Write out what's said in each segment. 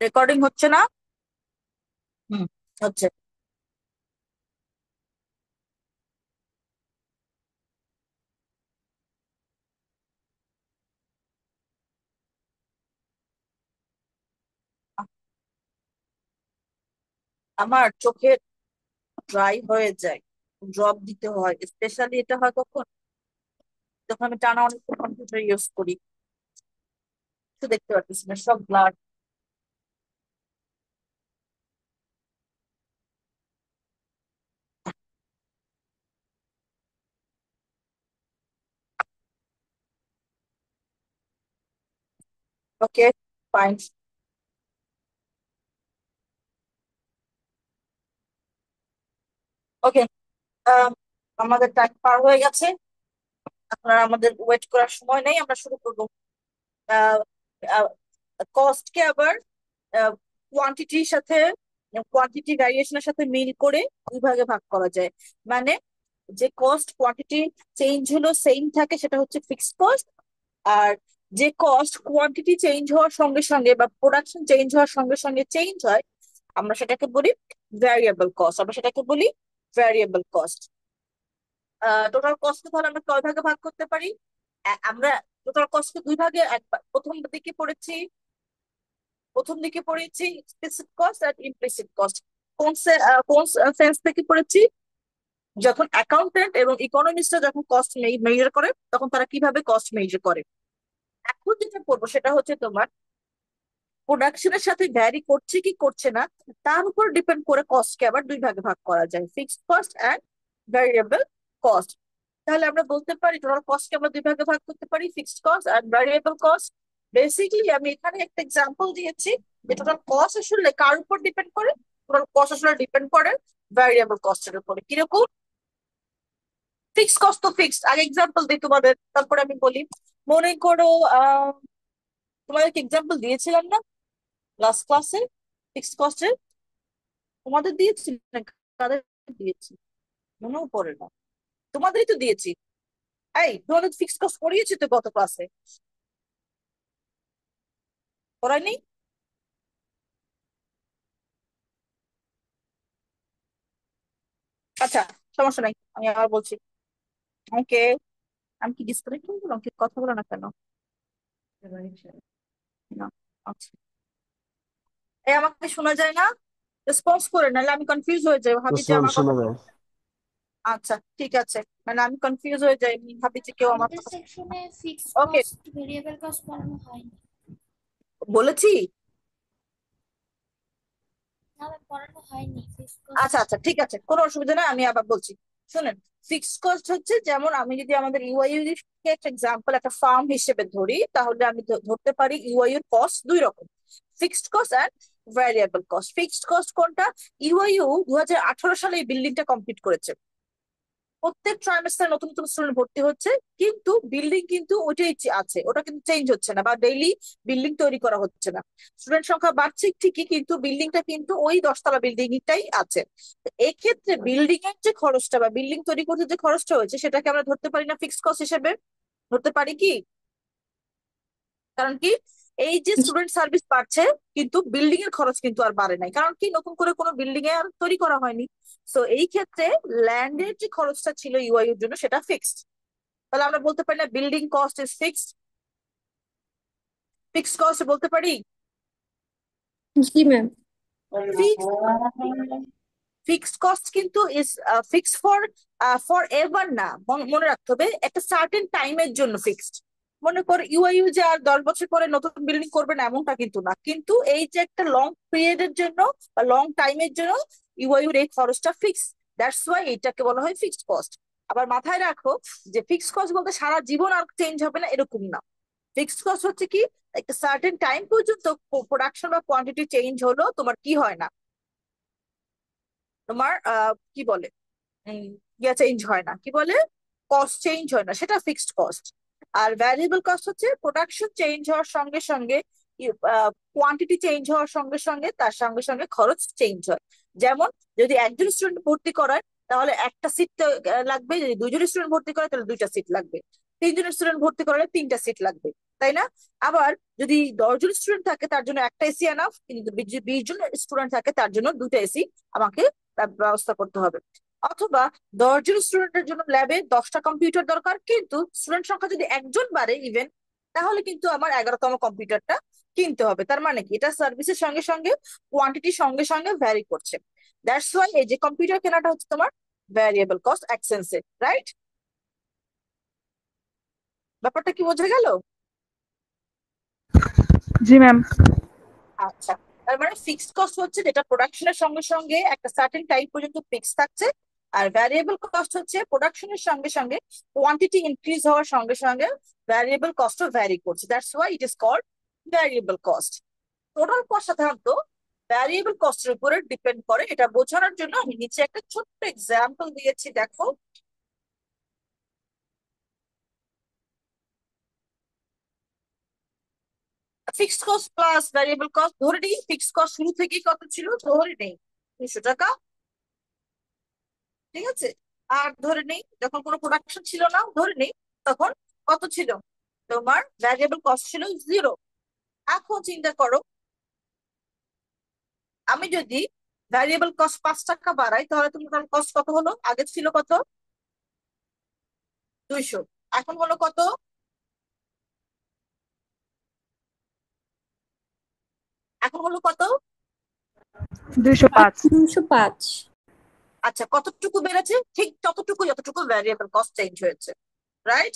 Recording হচ্ছে না? হুম, হচ্ছে। আমার চোখে ড্রাই হয়ে যায়, ড্রপ দিতে হয়। স্পেশালি এটা হয় কখন, যখন আমি টানা অনেক কম্পিউটার ইউজ করি, তো দেখতে পাচ্ছি না, সব ব্লার। ওকে, ফাইন। ওকে, আমাদের টাইম পার হয়ে গেছে। আপনার আমাদের ওয়েট করার সময় নেই, আমরা শুরু করবো। কস্টকে আবার কোয়ান্টিটির সাথে, কোয়ান্টিটি ভ্যারিয়েশনের সাথে মিল করে দুই ভাগে ভাগ করা যায়। মানে যে কস্ট কোয়ান্টিটি চেঞ্জ হলো সেম থাকে, সেটা হচ্ছে ফিক্সড কস্ট। আর যে কস্ট কোয়ান্টিটি চেঞ্জ হওয়ার সঙ্গে সঙ্গে বা প্রোডাকশন চেঞ্জ হওয়ার সঙ্গে সঙ্গে চেঞ্জ হয়, আমরা সেটাকে বলি ভ্যারিয়েবল কস্ট। আমরা সেটাকে বলি ভ্যারিয়েবল কস্ট। টোটাল কস্টকে তাহলে আমরা কয় ভাগে ভাগ করতে পারি? আমরা টোটাল কস্টকে দুই ভাগে, প্রথম দিকে পড়েছি, এক্সপ্লিসিট কস্ট আর ইমপ্লিসিট কস্ট। কোন সেন্স থেকে পড়েছি? যখন অ্যাকাউন্টেন্ট এবং ইকোনমিস্টরা যখন কস্ট মেজার করে, তখন তারা কিভাবে কস্ট মেজার করে। এখন যেটা পড়বো সেটা হচ্ছে তোমার প্রোডাকশনের সাথে ভ্যারি করছে কি করছে না, তার উপর ডিপেন্ড করে কস্টকে আবার দুই ভাগে ভাগ করা যায়, fixed cost and variable cost. তাহলে আমরা বলতে পারি টোটাল কস্টকে আমরা দুই ভাগে ভাগ করতে পারি, ফিক্সড কস্ট আর ভ্যারিয়েবল কস্ট। বেসিক্যালি আমি এখানে একটা এক্সাম্পল দিয়েছি যে টোটাল কস্ট আসলে কার উপর ডিপেন্ড করে। টোটাল কস্ট আসলে ডিপেন্ড করে ভ্যারিয়েবল কস্টের উপরে। কিরকম? ফিক্সড কস্ট তো ফিক্সড, আগে এক্সাম্পল দিই তোমাদের, তারপরে আমি বলি। মনে করো আহ তোমাদেরকে এক্সাম্পল দিয়েছিলাম না লাস্ট ক্লাসে ফিক্সড কস্টের? তোমাদের দিয়েছি না কাদের দিয়েছি মনেও পড়ে না। তোমাদেরই তো দিয়েছি। এই তোমাদের ফিক্সড কস্ট পড়িয়েছি তো গত ক্লাসে, পড়ায়নি? আচ্ছা, সমস্যা নাই, আমি আবার বলছি। ওকে, আমি কি ডিসকানেক্ট করে দিলাম, কি কথা বলো না কেন? না, আচ্ছা। এই আমাকে শোনা যায় না? রেসপন্স করে, নাহলে আমি কনফিউজ হয়ে যাই, ভাবি ইয়েস যে ম্যাম, আমার কথা। শোনা যায়। আচ্ছা, ঠিক আছে। মানে আমি কনফিউজ হয়ে যাই, আমি ভাবি যে কেউ আমার আমাদের কথা। সেকশনে ফিক্সড ওকে, কস্ট ভেরিয়েবল কস্ট পড়ানো হয়নি। বলেছি। না ম্যাম, পড়ানো হয়নি ফিক্সড কস্ট। আচ্ছা আচ্ছা, ঠিক আছে, কোনো অসুবিধা নেই, আমি আবার বলছি। শুনেন, ফিক্সড কস্ট হচ্ছে, যেমন আমি যদি আমাদের ইউআইইউ কে একটা এক্সাম্পল, একটা ফার্ম হিসেবে ধরি, তাহলে আমি ধরতে পারি ইউআইইউ কস্ট দুই রকম, fixed cost and variable cost. Fixed cost কোনটা? ইউআইইউ 2018 সালে এই বিল্ডিংটা কমপ্লিট করেছে। প্রত্যেক ট্রাইমেস্টারে নতুন নতুন স্টুডেন্ট ভর্তি হচ্ছে, কিন্তু বিল্ডিং কিন্তু ওইটাই আছে, ওটা কিন্তু চেঞ্জ হচ্ছে না, বা ডেইলি বিল্ডিং তৈরি করা হচ্ছে না। স্টুডেন্ট সংখ্যা বাড়ছে ঠিকই, কিন্তু বিল্ডিংটা কিন্তু ওই 10 তলা বিল্ডিংটাই আছে। তো এক্ষেত্রে বিল্ডিং এর যে খরচটা বা বিল্ডিং তৈরি করতে যে খরচটা হয়েছে, সেটাকে আমরা ধরতে পারি না ফিক্সড কস্ট হিসেবে? ধরতে পারি কি? কারণ কি, এই যে স্টুডেন্ট সার্ভিস বাড়ছে, কিন্তু বিল্ডিং এর খরচ কিন্তু আর বাড়ে নাই, কারণ কি নতুন করে কোনো বিল্ডিং এ আর তৈরি করা হয়নি। সো এই ক্ষেত্রে ল্যান্ডের যে খরচটা ছিল ইউআই এর জন্য, সেটা ফিক্সড। তাহলে আমরা বলতে পারি না building cost is fixed? Fixed cost বলতে পারি। জি ম্যাম। ফিক্সড কস্ট কিন্তু ইজ ফিক্সড ফর এভার না, মনে রাখতে হবে একটা সার্টেন টাইমের জন্য ফিক্সড। মনে কর ইউআইইউ যে আর 10 বছর পরে নতুন বিল্ডিং করবে না, এমনটা কিন্তু না, কিন্তু এই যে একটা লং পিরিয়ডের জন্য বা লং টাইমের জন্য ইউআইইউর এই খরচটা ফিক্সড। দ্যাটস ওয়াই এটাকে বলা হয় ফিক্সড কস্ট। আবার মাথায় রাখো যে ফিক্সড কস্ট বলতে সারা জীবন আর চেঞ্জ হবে না, এরকম না। ফিক্সড কস্ট হচ্ছে কি, একটা সার্টেন টাইম পর্যন্ত প্রোডাকশন বা কোয়ান্টিটি চেঞ্জ হলো, তোমার কি হয় না, তোমার কি বলে, ইয়া চেঞ্জ হয় না, কি বলে, কস্ট চেঞ্জ হয় না, সেটা ফিক্সড কস্ট। আর ভ্যারিয়েবল কস্ট হচ্ছে প্রোডাকশন চেঞ্জ হওয়ার সঙ্গে সঙ্গে, কোয়ান্টিটি চেঞ্জ হওয়ার সঙ্গে সঙ্গে তার সঙ্গে সঙ্গে খরচ চেঞ্জ হয়। যেমন যদি একজন স্টুডেন্ট ভর্তি করায়, তাহলে একটা সিট লাগবে, যদি দুইজন স্টুডেন্ট ভর্তি করে তাহলে দুইটা সিট লাগবে, তিনজন স্টুডেন্ট ভর্তি করালে তিনটা সিট লাগবে। তাই না? আবার যদি 10 জন স্টুডেন্ট থাকে তার জন্য একটা এসি এনাফ, কিন্তু 20 জন স্টুডেন্ট থাকে তার জন্য দুটো এসি আমাকে ব্যবস্থা করতে হবে। অথবা 10 জন স্টুডেন্টের জন্য ল্যাবে 10টা কম্পিউটার দরকার, কিন্তু স্টুডেন্ট সংখ্যা যদি একজন বাড়ে ইভেন, তাহলে কিন্তু আমার 11তম কম্পিউটারটা কিনতে হবে। তার মানে কি, এটা সার্ভিসের সঙ্গে সঙ্গে কোয়ান্টিটির সঙ্গে সঙ্গে ভ্যারি করছে। দ্যাটস ওয়াই এই যে কম্পিউটার কেনাটা হচ্ছে তোমার ভ্যারিয়েবল কস্ট এক্সপেন্সে, রাইট? ব্যাপারটা কি বোঝা গেল? জি ম্যাম। আচ্ছা, তার মানে ফিক্সড কস্ট হচ্ছে যেটা প্রোডাকশনের সঙ্গে সঙ্গে একটা সার্টেন টাইম পর্যন্ত ফিক্স থাকছে, আর ভ্যারিয়েবল কস্ট হচ্ছে প্রোডাকশনের সঙ্গে সঙ্গে কোয়ান্টিটি ইনক্রিজ হওয়ার সঙ্গে সঙ্গে ভ্যারিয়েবল কস্টও ভ্যারি করছে। That's why it is called variable cost. Total cost সাধারণত ভ্যারিয়েবল কস্টের উপরে ডিপেন্ড করে। এটা বোঝানোর জন্য আমি নিচে একটা ছোট্ট এক্সাম্পল দিয়েছি, দেখো। Fixed cost plus variable cost, ধরে নিই ফিক্সড কস্ট শুরু থেকেই কত ছিল, ধরে নেই 200 টাকা, ঠিক আছে? আর ধরে নেই যখন কোনো প্রোডাকশন ছিল না, ধরে নেই তখন কত ছিল, তোমার ভ্যারিয়েবল কস্ট ছিল 0। এখন চিন্তা করো, আমি যদি ভ্যারিয়েবল কস্ট 5 টাকা বাড়াই, তাহলে তোমার কস্ট কত হলো? আগে ছিল কত? 200। এখন হলো কত? এখন হলো কত? 205। 205। আচ্ছা, কতটুকু বেড়েছে? ঠিক ততটুকু যতটুকু ভ্যারিয়েবল কস্ট চেঞ্জ হয়েছে, রাইট?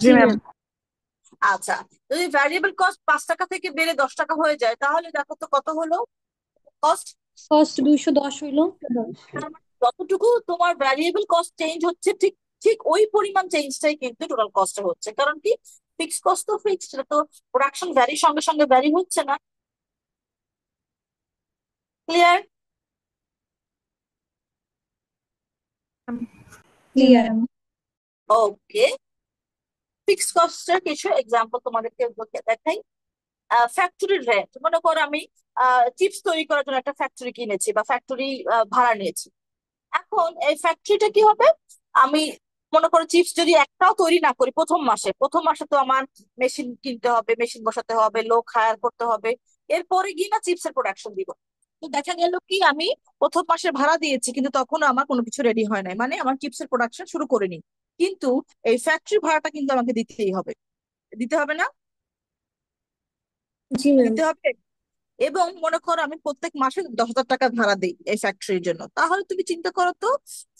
জি ম্যাম। আচ্ছা, যদি ভ্যারিয়েবল কস্ট 5 টাকা থেকে বেড়ে 10 টাকা হয়ে যায়, তাহলে দেখো তো কত হলো কস্ট? কস্ট 210 হইলো। যতটুকু তোমার ভ্যারিয়েবল কস্ট চেঞ্জ হচ্ছে, ঠিক ঠিক ওই পরিমাণ চেঞ্জটাই কিন্তু টোটাল কস্টে হচ্ছে। কারণ কি, ফিক্স কস্ট তো ফিক্সড, সেটা তো প্রোডাকশন ভ্যারি সঙ্গে সঙ্গে ভ্যারি হচ্ছে না। ক্লিয়ার? ক্লিয়ার। ওকে, ফিক্স কস্টের কিছু এক্সাম্পল তোমাদেরকে দেখাই। ফ্যাক্টরির রেন্ট, মনে করো আমি চিপস তৈরি করার জন্য একটা ফ্যাক্টরি কিনেছি বা ফ্যাক্টরি ভাড়া নিয়েছি। এখন এই ফ্যাক্টরিটা কি হবে, আমি মনে করো চিপস যদি একটাও তৈরি না করি প্রথম মাসে তো আমার মেশিন কিনতে হবে, মেশিন বসাতে হবে, লোক হায়ার করতে হবে, এরপরে গিয়ে না চিপসের প্রোডাকশন দিব। তো দেখা গেল কি, আমি প্রথম মাসের ভাড়া দিয়েছি কিন্তু তখন আমার কোনো কিছু রেডি হয় নাই, মানে আমার চিপসের প্রোডাকশন শুরু করিনি। কিন্তু এই ফ্যাক্টরি ভাড়াটা কিন্তু আমাকে দিতেই হবে, দিতে হবে না? জি ম্যাম। দিতে হবে। এবং মনে করো আমি প্রত্যেক মাসে 10,000 টাকা ভাড়া দিই এই ফ্যাক্টরির জন্য, তাহলে তুমি চিন্তা করো তো,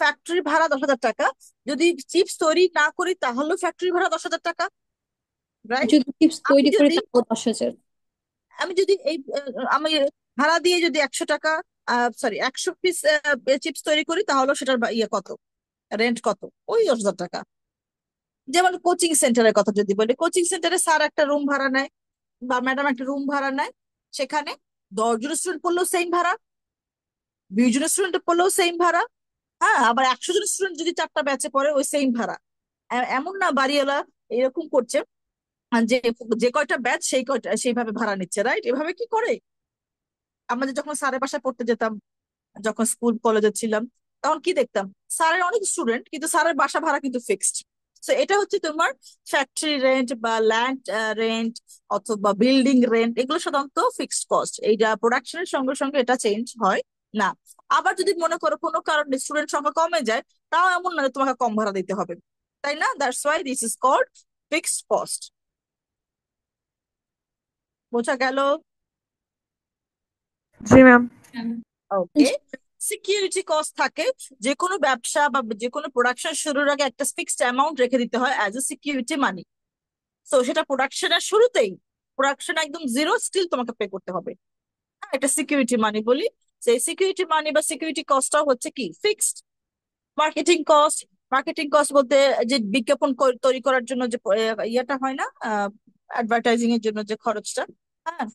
ফ্যাক্টরি ভাড়া 10,000 টাকা, যদি চিপস তৈরি না করি তাহলেও ফ্যাক্টরি ভাড়া 10,000 টাকা, রাইট? যদি চিপস আমি তৈরি করে যদি তারপর 10,000। আমি যদি এই আমি ভাড়া দিয়ে যদি 100 টাকা, সরি 100 পিস চিপস তৈরি করি, তাহলে সেটার ইয়ে কত, রেন্ট কত? ওই 10,000 টাকা। যেমন কোচিং সেন্টারের কথা যদি বলি, কোচিং সেন্টারে স্যার একটা রুম ভাড়া নেয় বা ম্যাডাম একটা রুম ভাড়া নেয়, সেখানে 10 জন স্টুডেন্ট পড়লেও সেম ভাড়া, 20 জন স্টুডেন্ট পড়লেও সেম ভাড়া। হ্যাঁ, আবার 100 জন স্টুডেন্ট যদি 4টা ব্যাচে পড়ে, ওই সেম ভাড়া। এমন না বাড়িওয়ালা এরকম করছে যে যে কয়টা ব্যাচ সেই কয়টা সেইভাবে ভাড়া নিচ্ছে, রাইট? এভাবে কি করে? আমাদের যখন স্যারের বাসায় পড়তে যেতাম, যখন স্কুল কলেজে ছিলাম, তখন কি দেখতাম, স্যারের অনেক স্টুডেন্ট কিন্তু স্যারের বাসা ভাড়া কিন্তু ফিক্সড। তো এটা হচ্ছে তোমার ফ্যাক্টরি রেন্ট বা ল্যান্ড রেন্ট অথবা বিল্ডিং রেন্ট, এগুলো সাধারণত ফিক্সড কস্ট। এইটা প্রোডাকশনের সঙ্গে সঙ্গে এটা চেঞ্জ হয় না। আবার যদি মনে করো কোনো কারণে স্টুডেন্ট সংখ্যা কমে যায়, তাও এমন না যে তোমাকে কম ভাড়া দিতে হবে, তাই না? That's why this is called fixed cost. বোঝা গেল? জি ম্যাম। ওকে। সিকিউরিটি কস্ট থাকে, যে কোনো ব্যবসা বা যে কোনো প্রোডাকশন শুরুর আগে একটা ফিক্সড অ্যামাউন্ট রেখে দিতে হয় অ্যাজ এ সিকিউরিটি মানি। তো সেটা প্রোডাকশনের শুরুতেই, প্রোডাকশন একদম জিরো, স্টিল তোমাকে পে করতে হবে। হ্যাঁ, এটা সিকিউরিটি মানি বলি। সেই সিকিউরিটি মানি বা সিকিউরিটি কস্টটাও হচ্ছে কি fixed. Marketing cost, marketing cost বলতে যে বিজ্ঞাপন তৈরি করার জন্য যে ইয়েটা হয় না, অ্যাডভার্টাইজিং এর জন্য যে খরচটা। হ্যাঁ,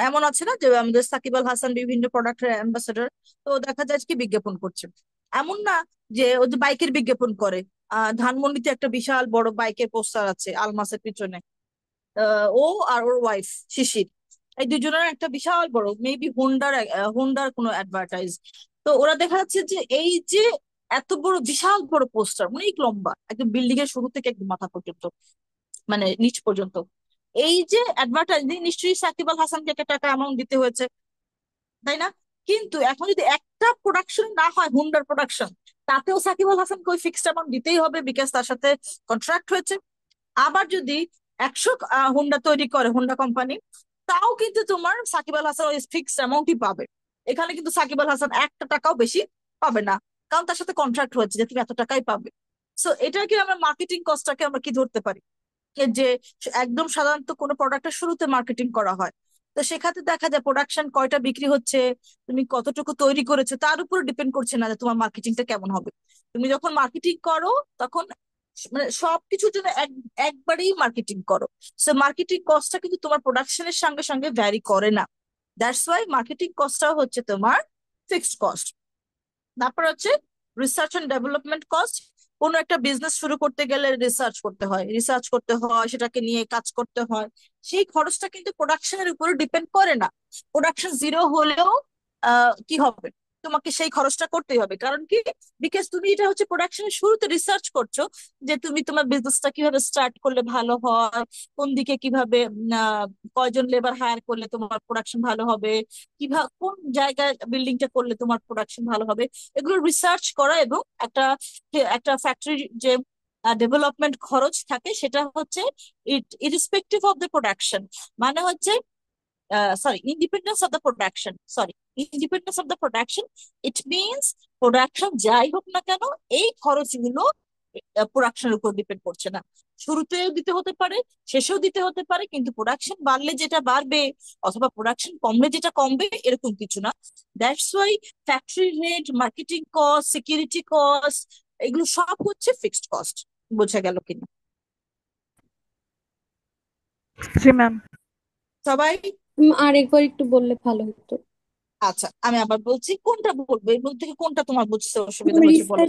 এমন আছে না যে আমাদের সাকিব আল হাসান বিভিন্ন প্রোডাক্টের অ্যাম্বাসেডর, তো দেখা যায় কি বিজ্ঞাপন করছে। এমন না যে ও যে বাইকের বিজ্ঞাপন করে, ধানমন্ডিতে একটা বিশাল বড় বাইকের পোস্টার আছে আলমাসের পিছনে, ও আর ওর ওয়াইফ শিশির, এই দুজনের একটা বিশাল বড় মেবি হোন্ডার হোন্ডার কোনো অ্যাডভার্টাইজ। তো ওরা দেখা যাচ্ছে যে এই যে এত বড় বিশাল বড় পোস্টার, অনেক লম্বা, একদম বিল্ডিং এর শুরু থেকে একদম মাথা পর্যন্ত, মানে নিচ পর্যন্ত। এই যে অ্যাডভার্টাইজিং, নিশ্চয়ই সাকিব আল হাসানকে একটা টাকা অ্যামাউন্ট দিতে হয়েছে, তাই না? কিন্তু এখন যদি একটা প্রোডাকশন না হয়, হুন্ডার প্রোডাকশন, তাতেও সাকিব আল হাসানকে ওই ফিক্সড অ্যামাউন্ট দিতেই হবে, বিকজ তার সাথে কন্ট্রাক্ট হয়েছে। আবার যদি 100 হুন্ডা তৈরি করে হুন্ডা কোম্পানি, তাও কিন্তু তোমার সাকিব আল হাসান ওই ফিক্সড অ্যামাউন্টই পাবে। এখানে কিন্তু সাকিব আল হাসান একটা টাকাও বেশি পাবে না, কারণ তার সাথে কন্ট্রাক্ট হয়েছে যে তুমি এত টাকাই পাবে। সো এটাকে আমরা মার্কেটিং কস্টটাকে আমরা কি ধরতে পারি, যে একদম সাধারণত কোনো প্রোডাক্টের শুরুতে মার্কেটিং করা হয়, তো সেক্ষেত্রে দেখা যায় প্রোডাকশন কয়টা বিক্রি হচ্ছে, তুমি কতটুকু তৈরি করেছো তার উপর ডিপেন্ড করছে না যে তোমার মার্কেটিংটা কেমন হবে। তুমি যখন মার্কেটিং করো তখন মানে সবকিছুর জন্য একবারেই মার্কেটিং করো, সো মার্কেটিং কস্টটা কিন্তু তোমার প্রোডাকশনের সঙ্গে সঙ্গে ভ্যারি করে না। দ্যাটস ওয়াই মার্কেটিং কস্টটাও হচ্ছে তোমার ফিক্সড কস্ট। তারপর হচ্ছে রিসার্চ এন্ড ডেভেলপমেন্ট কস্ট। কোনো একটা বিজনেস শুরু করতে গেলে রিসার্চ করতে হয়, সেটাকে নিয়ে কাজ করতে হয়। সেই খরচটা কিন্তু প্রোডাকশনের উপরে ডিপেন্ড করে না। প্রোডাকশন জিরো হলেও কি হবে, তোমাকে সেই খরচটা করতেই হবে। কারণ কি, বিকজ তুমি এটা হচ্ছে প্রোডাকশনের শুরুতে রিসার্চ করছো, যে তুমি তোমার বিজনেসটা কিভাবে স্টার্ট করলে ভালো হয়, কোন দিকে কিভাবে কয়জন লেবার হায়ার করলে তোমার প্রোডাকশন ভালো হবে, কিভাবে কোন জায়গায় বিল্ডিংটা করলে তোমার প্রোডাকশন ভালো হবে, এগুলো রিসার্চ করা। এবং একটা একটা ফ্যাক্টরির যে ডেভেলপমেন্ট খরচ থাকে সেটা হচ্ছে ইরেসপেক্টিভ অফ দ্য প্রোডাকশন, মানে হচ্ছে independence of the production. It means production যাই হোক না কেন, এই খরচগুলো প্রোডাকশনের উপর ডিপেন্ড করছে না। শুরুতেও দিতে হতে পারে, শেষেও দিতে হতে পারে, কিন্তু প্রোডাকশন বাড়লে যেটা বাড়বে অথবা প্রোডাকশন কমলে যেটা কমবে এরকম কিছু না। That's Y factory rent, marketing cost, security cost, এগুলো সব হচ্ছে ফিক্সড কস্ট। বোঝা গেল কিনা জি ম্যাম। সবাই? আরেকবার একটু বললে ভালো হতো। আচ্ছা, আমি আবার বলছি, কোনটা বলবো এর মধ্যে থেকে, কোনটা তোমার বুঝতে অসুবিধা হয়েছে বলো।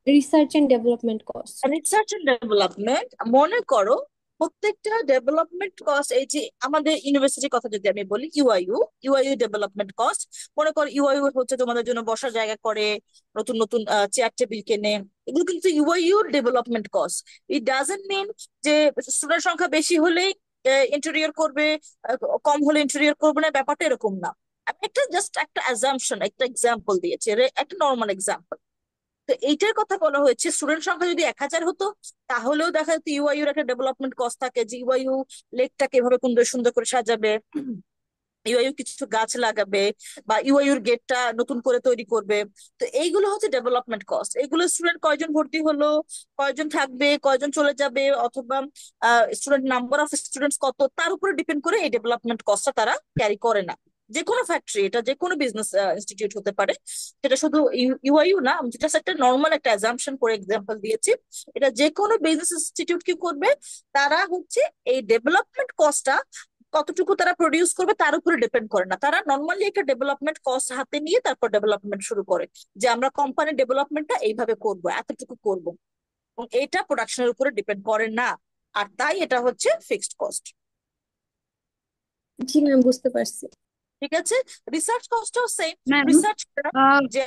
Research and development cost. Research and development, মনে করো প্রত্যেকটা ডেভেলপমেন্ট কস্ট, এই যে আমাদের ইউনিভার্সিটির কথা যদি আমি বলি, ইউআইইউ ডেভেলপমেন্ট কস্ট। মনে করো ইউআইইউ হচ্ছে তোমাদের জন্য বসার জায়গা করে, নতুন নতুন চেয়ার টেবিল কেনে, এগুলো কিন্তু UIU development cost. It doesn't mean যে স্টুডেন্ট সংখ্যা বেশি হলেই ইন্টেরিয়র করবে, আহ, কম হলে ইন্টেরিয়র করবে না, ব্যাপারটা এরকম না। আমি একটা জাস্ট একটা অ্যাজাম্পশন, একটা এক্সাম্পল দিয়েছি, একটা নর্মাল এক্সাম্পল। তো এইটার কথা বলা হয়েছে, স্টুডেন্ট সংখ্যা যদি 1000 হতো, তাহলেও দেখা যেত ইউআইইউর একটা ডেভেলপমেন্ট কস্ট থাকে, যে ইউআইইউ লেকটাকে এভাবে সুন্দর সুন্দর করে সাজাবে, ইউআইইউ কিছু গাছ লাগাবে, বা ইউআইইউর গেটটা নতুন করে তৈরি করবে। তো এইগুলো হচ্ছে ডেভেলপমেন্ট কস্ট। এইগুলো স্টুডেন্ট কয়জন ভর্তি হলো, কয়জন থাকবে, কয়জন চলে যাবে, অথবা স্টুডেন্ট নাম্বার অফ স্টুডেন্টস কত, তার উপরে ডিপেন্ড করে এই ডেভেলপমেন্ট কস্টটা তারা ক্যারি করে না। যে কোনো ফ্যাক্টরি, এটা যে কোনো বিজনেস ইনস্টিটিউট হতে পারে, সেটা শুধু ইউআইইউ না, আমি জাস্ট একটা নর্মাল একটা অ্যাজাম্পশন করে এক্সাম্পল দিয়েছি। এটা যে কোনো বিজনেস ইনস্টিটিউট কি করবে, তারা হচ্ছে এই ডেভেলপমেন্ট কস্টটা কতটুকু তারা প্রডিউস করবে তার উপরে ডিপেন্ড করে না। তারা নর্মালি একটা ডেভেলপমেন্ট কস্ট হাতে নিয়ে তারপর ডেভেলপমেন্ট শুরু করে, যে আমরা কোম্পানির ডেভেলপমেন্টটা এইভাবে করব, এতটুকু করব, এবং এটা প্রোডাকশনের উপরে ডিপেন্ড করে না। আর তাই এটা হচ্ছে ফিক্সড কস্ট। জি ম্যাম, বুঝতে পারছি। ঠিক আছে, রিসার্চ কস্টও সেম। ম্যাম, রিসার্চ যে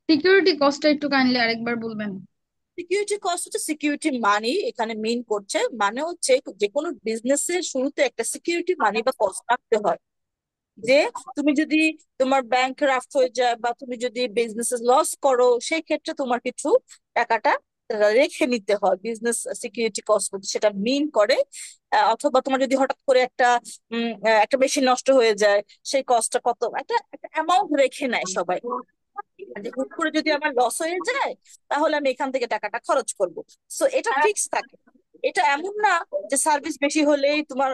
সিকিউরিটি কস্টটা একটু কাইন্ডলি আরেকবার বলবেন? সিকিউরিটি কস্ট হচ্ছে সিকিউরিটি মানি, এখানে মেইন করছে, মানে হচ্ছে যে কোনো বিজনেসের শুরুতে একটা সিকিউরিটি মানি বা কস্ট রাখতে হয়। যে তুমি যদি তোমার ব্যাংক রাফট হয়ে যায়, বা তুমি যদি বিজনেস লস করো, সেই ক্ষেত্রে তোমার কিছু টাকাটা রেখে নিতে হয়, বিজনেস সিকিউরিটি কস্ট সেটা মিন করে। অথবা তোমার যদি হঠাৎ করে একটা মেশিন নষ্ট হয়ে যায়, সেই কস্টটা কত, একটা একটা অ্যামাউন্ট রেখে নেয় সবাই, যে হুট করে যদি আমার লস হয়ে যায়, তাহলে আমি এখান থেকে টাকাটা খরচ করব। সো এটা ফিক্স থাকে। এটা এমন না যে সার্ভিস বেশি হলেই তোমার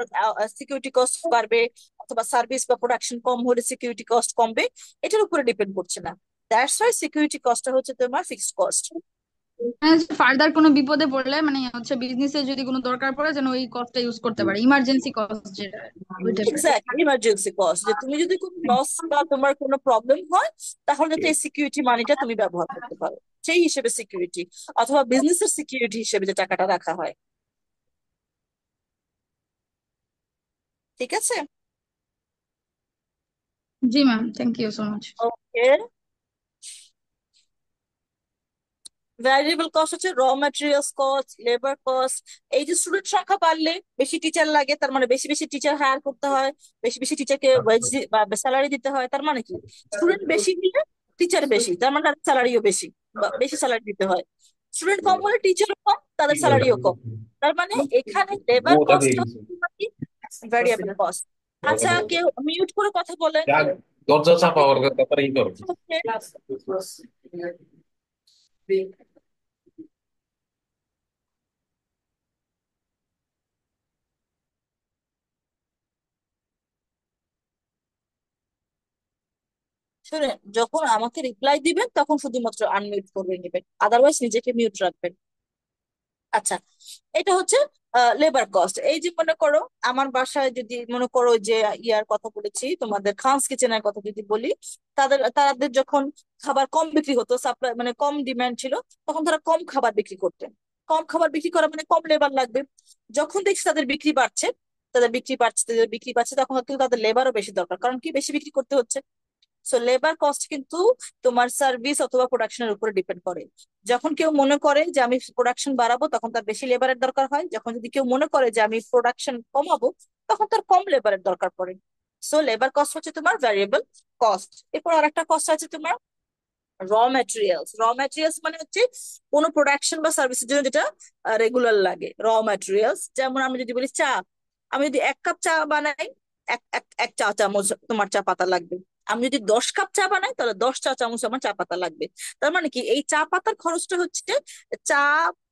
সিকিউরিটি কস্ট বাড়বে, অথবা সার্ভিস বা প্রোডাকশন কম হলে সিকিউরিটি কস্ট কমবে, এটার উপরে ডিপেন্ড করছে না। দ্যাটস ওয়াই সিকিউরিটি কস্টটা হচ্ছে তোমার ফিক্সড কস্ট। ফার্দার কোনো বিপদে পড়লে মানে হচ্ছে বিজনেসে যদি কোনো দরকার পড়ে যেন ওই কস্টটা ইউজ করতে পারে, ইমার্জেন্সি কস্ট যেটা, ওই টাইপের। এক্স্যাক্টলি, ইমার্জেন্সি কস্ট, যে তুমি যদি কোনো লস বা তোমার কোনো প্রবলেম হয়, তাহলে যাতে এই সিকিউরিটি মানিটা তুমি ব্যবহার করতে পারো, সেই হিসেবে সিকিউরিটি, অথবা বিজনেসের সিকিউরিটি হিসেবে যে টাকাটা রাখা হয়। ঠিক আছে, জি ma'am, thank you so much. Okay. Variable cost হচ্ছে raw materials cost, labour cost. এই যে স্টুডেন্ট সংখ্যা বাড়লে বেশি টিচার লাগে, তার মানে বেশি বেশি টিচার হায়ার করতে হয়, বেশি বেশি টিচারকে ওয়েজ বা স্যালারি দিতে হয়। তার মানে কি, স্টুডেন্ট বেশি হলে টিচার বেশি, তার মানে তাদের স্যালারিও বেশি বা বেশি স্যালারি দিতে হয়। স্টুডেন্ট কম হলে টিচারও কম, তাদের স্যালারিও কম। তার মানে এখানে লেবার কস্ট ভ্যারিয়েবল কস্ট। আচ্ছা, কেউ মিউট করে কথা বলেন। দরজা চাপা ওর ব্যাপারে ই করো। শুনে, যখন আমাকে রিপ্লাই দিবেন তখন শুধুমাত্র আনমিউট করে নেবেন, আদারওয়াইজ নিজেকে মিউট রাখবেন। আচ্ছা, এটা হচ্ছে লেবার কস্ট। এই যে মনে করো আমার বাসায় যদি মনে করো যে ইয়ার কথা বলেছি, তোমাদের খানস কিচেনের কথা যদি বলি, তাদের যখন খাবার কম বিক্রি হতো, সাপ্লাই মানে কম ডিমান্ড ছিল, তখন তারা কম খাবার বিক্রি করতেন। কম খাবার বিক্রি করা মানে কম লেবার লাগবে। যখন দেখছি তাদের বিক্রি বাড়ছে, তখন কিন্তু তাদের লেবারও বেশি দরকার, কারণ কি, বেশি বিক্রি করতে হচ্ছে। সো লেবার কস্ট কিন্তু তোমার সার্ভিস অথবা প্রোডাকশনের উপরে ডিপেন্ড করে। যখন কেউ মনে করে যে আমি প্রোডাকশন বাড়াবো, তখন তার বেশি লেবারের দরকার হয়। যখন যদি কেউ মনে করে যে আমি প্রোডাকশন কমাবো, তখন তার কম লেবারের দরকার পড়ে। সো লেবার কস্ট হচ্ছে তোমার ভ্যারিয়েবল কস্ট। এরপর আরেকটা কস্ট আছে তোমার র ম্যাটেরিয়ালস। মানে হচ্ছে কোনো প্রোডাকশন বা সার্ভিসের জন্য যেটা রেগুলার লাগে, র ম্যাটেরিয়ালস। যেমন আমি যদি বলি চা, আমি যদি 1 কাপ চা বানাই, এক এক এক চা চামচ তোমার চা পাতা লাগবে। আমি যদি 10 কাপ চা বানাই, তাহলে 10 চা চামচ আমার চা পাতা লাগবে। তার মানে কি, এই চা পাতার খরচটা হচ্ছে, চা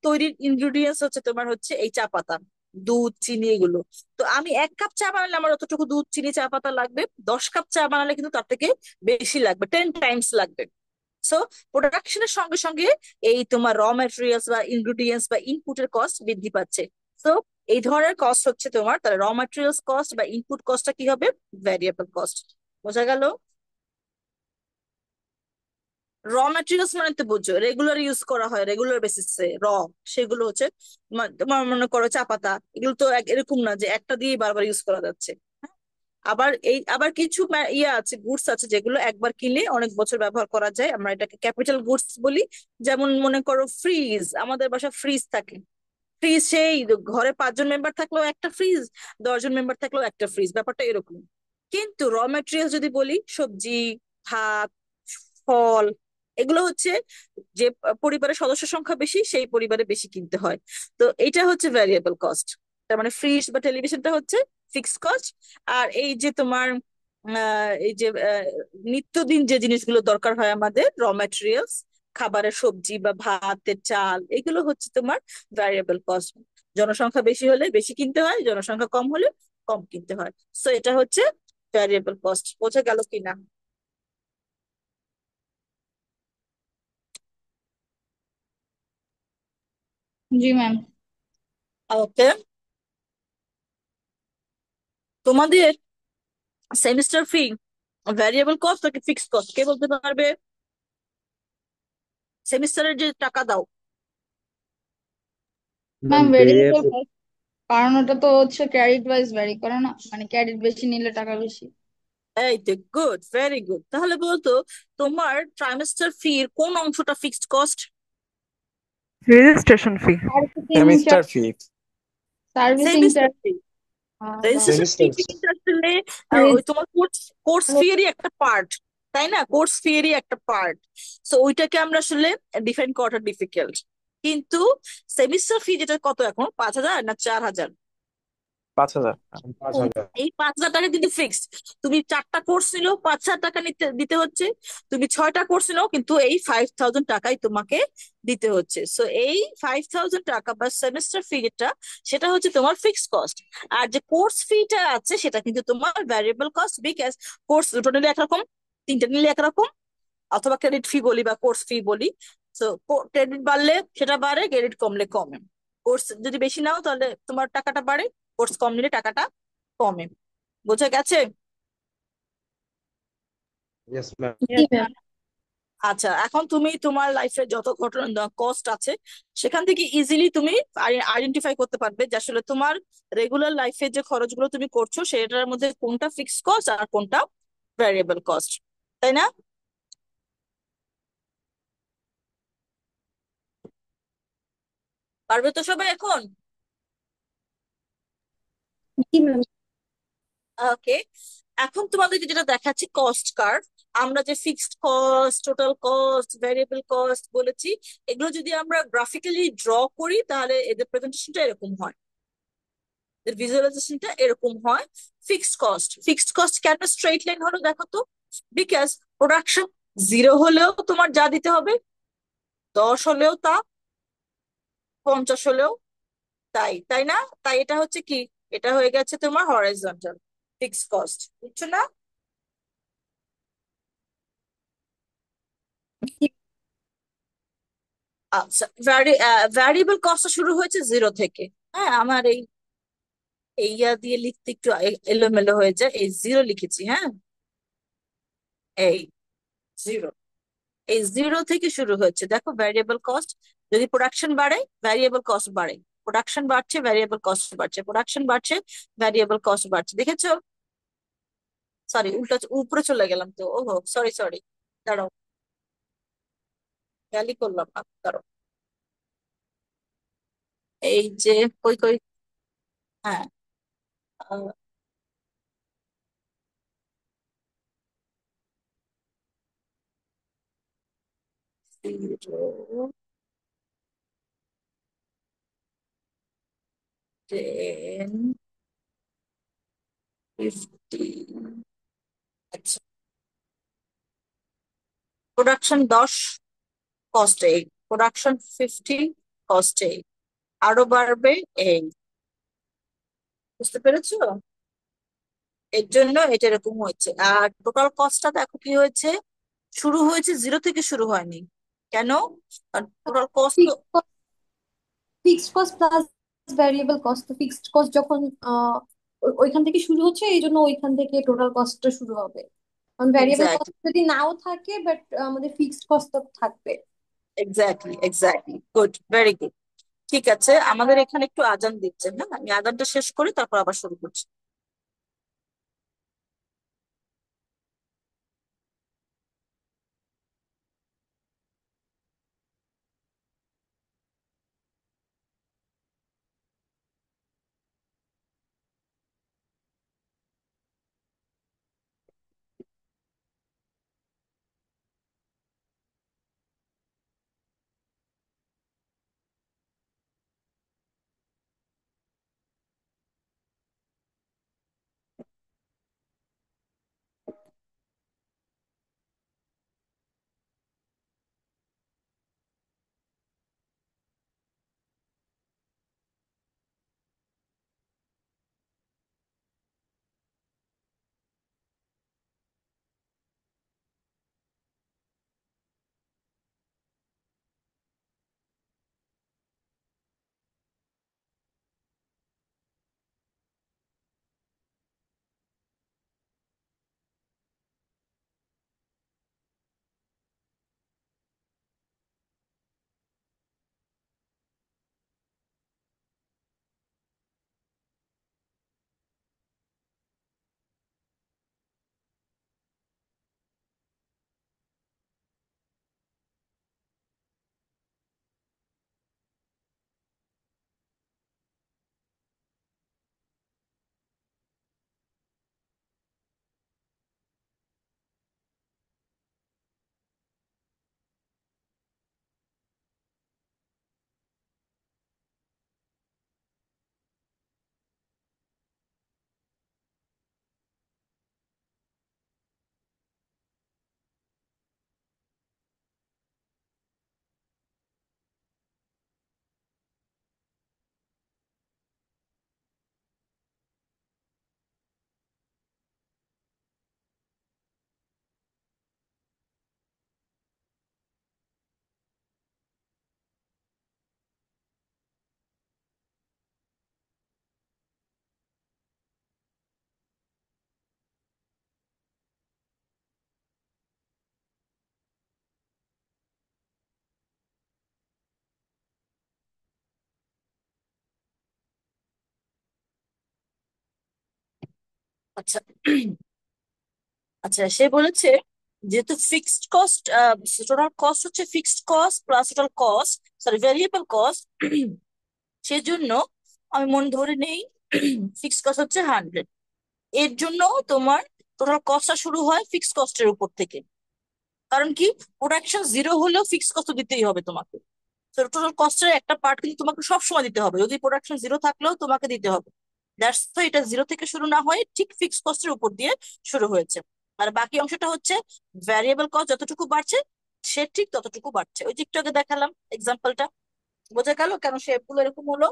তৈরির ইনগ্রিডিয়েন্টস হচ্ছে তোমার হচ্ছে এই চা পাতা, দুধ, চিনি, এগুলো। তো আমি 1 কাপ চা বানালে আমার যতটুকু দুধ, চিনি, চা পাতা লাগবে, 10 কাপ চা বানালে কিন্তু তার থেকে বেশি লাগবে, 10 টাইমস লাগবে। সো প্রোডাকশনের সঙ্গে সঙ্গে এই তোমার র ম্যাটেরিয়ালস বা ইনগ্রিডিয়েন্টস বা ইনপুটের কস্ট বৃদ্ধি পাচ্ছে। সো এই ধরনের কস্ট হচ্ছে তোমার, তাহলে র ম্যাটেরিয়ালস কস্ট বা ইনপুট কস্টটা কি হবে, ভ্যারিয়েবল কস্ট। বোঝা গেল? র ম্যাটেরিয়ালস মানে তো বুঝছো, রেগুলার ইউজ করা হয়, রেগুলার বেসিসে সেগুলো হচ্ছে তোমার মনে করো চা পাতা, এগুলো তো এরকম না যে একটা দিয়ে বারবার ইউজ করা যাচ্ছে। আবার কিছু ইয়ে আছে, গুডস আছে, যেগুলো একবার কিনলে অনেক বছর ব্যবহার করা যায়, আমরা এটাকে ক্যাপিটাল গুডস বলি। যেমন মনে করো ফ্রিজ, আমাদের বাসা ফ্রিজ থাকে। ফ্রিজ সেই ঘরে 5 জন মেম্বার থাকলেও একটা ফ্রিজ, 10 জন মেম্বার থাকলেও একটা ফ্রিজ, ব্যাপারটা এরকম। কিন্তু র ম্যাটেরিয়ালস যদি বলি, সবজি, ভাত, ফল, এগুলো হচ্ছে যে পরিবারের সদস্য সংখ্যা বেশি, সেই পরিবারে বেশি কিনতে হয়। তো এটা হচ্ছে ভ্যারিয়েবল কস্ট। তার মানে ফ্রিজ বা টেলিভিশনটা হচ্ছে ফিক্সড কস্ট। আর এই যে তোমার এই যে নিত্যদিন যে জিনিসগুলো দরকার হয় আমাদের, র ম্যাটেরিয়ালস, খাবারের সবজি বা ভাতের চাল, এগুলো হচ্ছে তোমার ভ্যারিয়েবল কস্ট। জনসংখ্যা বেশি হলে বেশি কিনতে হয়, জনসংখ্যা কম হলে কম কিনতে হয়। সো এটা হচ্ছে ভ্যারিয়েবল কস্ট। বোঝা গেল কিনা? জি ম্যাম। ওকে, তোমাদের সেমিস্টার ফি ভ্যারিয়েবল কস্ট নাকি ফিক্সড কস্ট, কে বলতে পারবে? সেমিস্টারের যে টাকা দাও। Ma'am variable variable. কস্ট, কারণ ওটা তো হচ্ছে ক্রেডিট ওয়াইজ ভ্যারি করে না, মানে ক্রেডিট বেশি নিলে টাকা বেশি। এই তো, গুড, ভেরি গুড। তাহলে বলতো, তোমার ট্রাইমেস্টার ফির কোন অংশটা fixed cost? Registration fee. Servicing semester fee. Servicing semester fee, registration fee semester. কিন্তু আসলে ওই তোমার কোর্স কোর্স ফিয়েরই একটা পার্ট, তাই না? কোর্স ফিয়েরই একটা পার্ট। সো ওইটাকে আমরা আসলে ডিফাইন করাটা ডিফিকাল্ট। কিন্তু সেমিস্টার ফি যেটা কত এখন, 5,000 না 4,000? 5,000। 5,000। এই 5,000 টাকা কিন্তু ফিক্সড। তুমি 4টা কোর্স নিলেও 5,000 টাকা দিতে হচ্ছে, তুমি 6টা কোর্স নিলেও কিন্তু এই 5,000 টাকাই তোমাকে দিতে হচ্ছে। সো এই 5,000 টাকা বা সেমিস্টার ফি যেটা, সেটা হচ্ছে তোমার ফিক্সড কস্ট। আর যে কোর্স ফিটা আছে, সেটা কিন্তু তোমার ভ্যারিয়েবল কস্ট, বিকজ কোর্স দুটো নিলে একরকম, 3টে নিলে একরকম, অথবা ক্রেডিট ফি বলি বা কোর্স ফি বলি। তো ক্রেডিট বাড়লে সেটা বাড়ে, ক্রেডিট কমলে কমে। কোর্স যদি বেশি নাও তাহলে তোমার টাকাটা বাড়ে, কোর্স কম নিলে টাকাটা কমে। বোঝা গেছে? Yes ma'am. জি ম্যাম। আচ্ছা, এখন তুমি তোমার লাইফে যত ঘটনা কস্ট আছে, সেখান থেকে ইজিলি তুমি আইডেন্টিফাই করতে পারবে যে আসলে তোমার রেগুলার লাইফে যে খরচগুলো তুমি করছো, সেটার মধ্যে কোনটা ফিক্সড কস্ট আর কোনটা ভ্যারিয়েবল কস্ট, তাই না? পারবে তো সবাই এখন? জি ম্যাম। ওকে, এখন তোমাদেরকে যেটা দেখাচ্ছি কস্ট কার্ভ। আমরা যে fixed cost, total cost, variable cost বলেছি, এগুলো যদি আমরা গ্রাফিক্যালি ড্র করি তাহলে এদের প্রেজেন্টেশনটা এরকম হয়, এদের ভিজুয়ালাইজেশনটা এরকম হয়। ফিক্সড কস্ট কেন স্ট্রেইট লাইন হলো দেখো তো? বিকজ প্রোডাকশন 0 হলেও তোমার যা দিতে হবে, 10 হলেও তা, 50 হলেও তাই, তাই না? তাই এটা হচ্ছে কি, এটা হয়ে গেছে তোমার হরাইজন্টাল ফিক্সড কস্ট, বুঝছো না? আচ্ছা, ভ্যারিয়েবল কস্ট শুরু হয়েছে 0 থেকে। হ্যাঁ, আমার এই ইয়া দিয়ে লিখতে একটু এলোমেলো হয়ে যায়, এই 0 লিখেছি, হ্যাঁ, এই 0, এই 0 থেকে শুরু হচ্ছে। দেখো ভ্যারিয়েবল কস্ট, যদি প্রোডাকশন বাড়ে ভ্যারিয়েবল কস্ট বাড়ে, প্রোডাকশন বাড়ছে ভ্যারিয়েবল কস্ট বাড়ছে, প্রোডাকশন বাড়ছে ভ্যারিয়েবল কস্ট বাড়ছে, দেখেছো? সরি, উল্টা উপরে চলে গেলাম তো, ওহো সরি সরি, দাঁড়াও, খেয়ালই করলাম না, দাঁড়াও। এই যে, কই কই, হ্যাঁ, আহ, 0, 10, 15, আচ্ছা, প্রোডাকশন 10, কস্ট 8, প্রোডাকশন 15, কস্ট 8, আরো বাড়বে এই, বুঝতে পেরেছো? এর জন্য এটা এরকম হয়েছে। আর টোটাল কস্টটা দেখো কি হয়েছে, শুরু হয়েছে 0 থেকে, শুরু হয়নি। কেন? কারণ টোটাল কস্ট তো, fixed cost plus variable cost, তো ফিক্সড কস্ট যখন ওইখান থেকে শুরু হচ্ছে, এই জন্য ওইখান থেকে টোটাল কস্টটা শুরু হবে। কারণ ভ্যারিয়েবল কস্ট এক্স্যাক্টলি, যদি নাও থাকে, বাট আমাদের ফিক্সড কস্ট তো থাকবে। Exactly, good, very good. ঠিক আছে, আমাদের এখানে একটু আজান দিচ্ছে, হ্যাঁ, আমি আজানটা শেষ করি তারপর আবার শুরু করছি। আচ্ছা, আচ্ছা, সে বলেছে যেহেতু ফিক্সড কস্ট, টোটাল কস্ট হচ্ছে fixed cost plus total cost, sorry variable cost, সেজন্য আমি মনে ধরে নেই ফিক্সড কস্ট হচ্ছে 100। এর জন্য তোমার টোটাল কস্টটা শুরু হয় ফিক্সড কস্টের উপর থেকে। কারণ কি, প্রোডাকশন 0 হলেও ফিক্সড কস্ট দিতেই হবে তোমাকে। তো টোটাল কস্টের একটা পার্ট কিন্তু তোমাকে সবসময় দিতে হবে, যদি প্রোডাকশন 0 থাকলেও তোমাকে দিতে হবে। দ্যাটস তো এটা 0 থেকে শুরু না হয়ে ঠিক ফিক্সড কস্টের উপর দিয়ে শুরু হয়েছে। আর বাকি অংশটা হচ্ছে ভ্যারিয়েবল কস্ট, যতটুকু বাড়ছে সে ঠিক ততটুকু বাড়ছে। ওই যে একটু আগে দেখালাম এক্সাম্পলটা, বোঝা গেল কেন শেপগুলো এরকম হলো?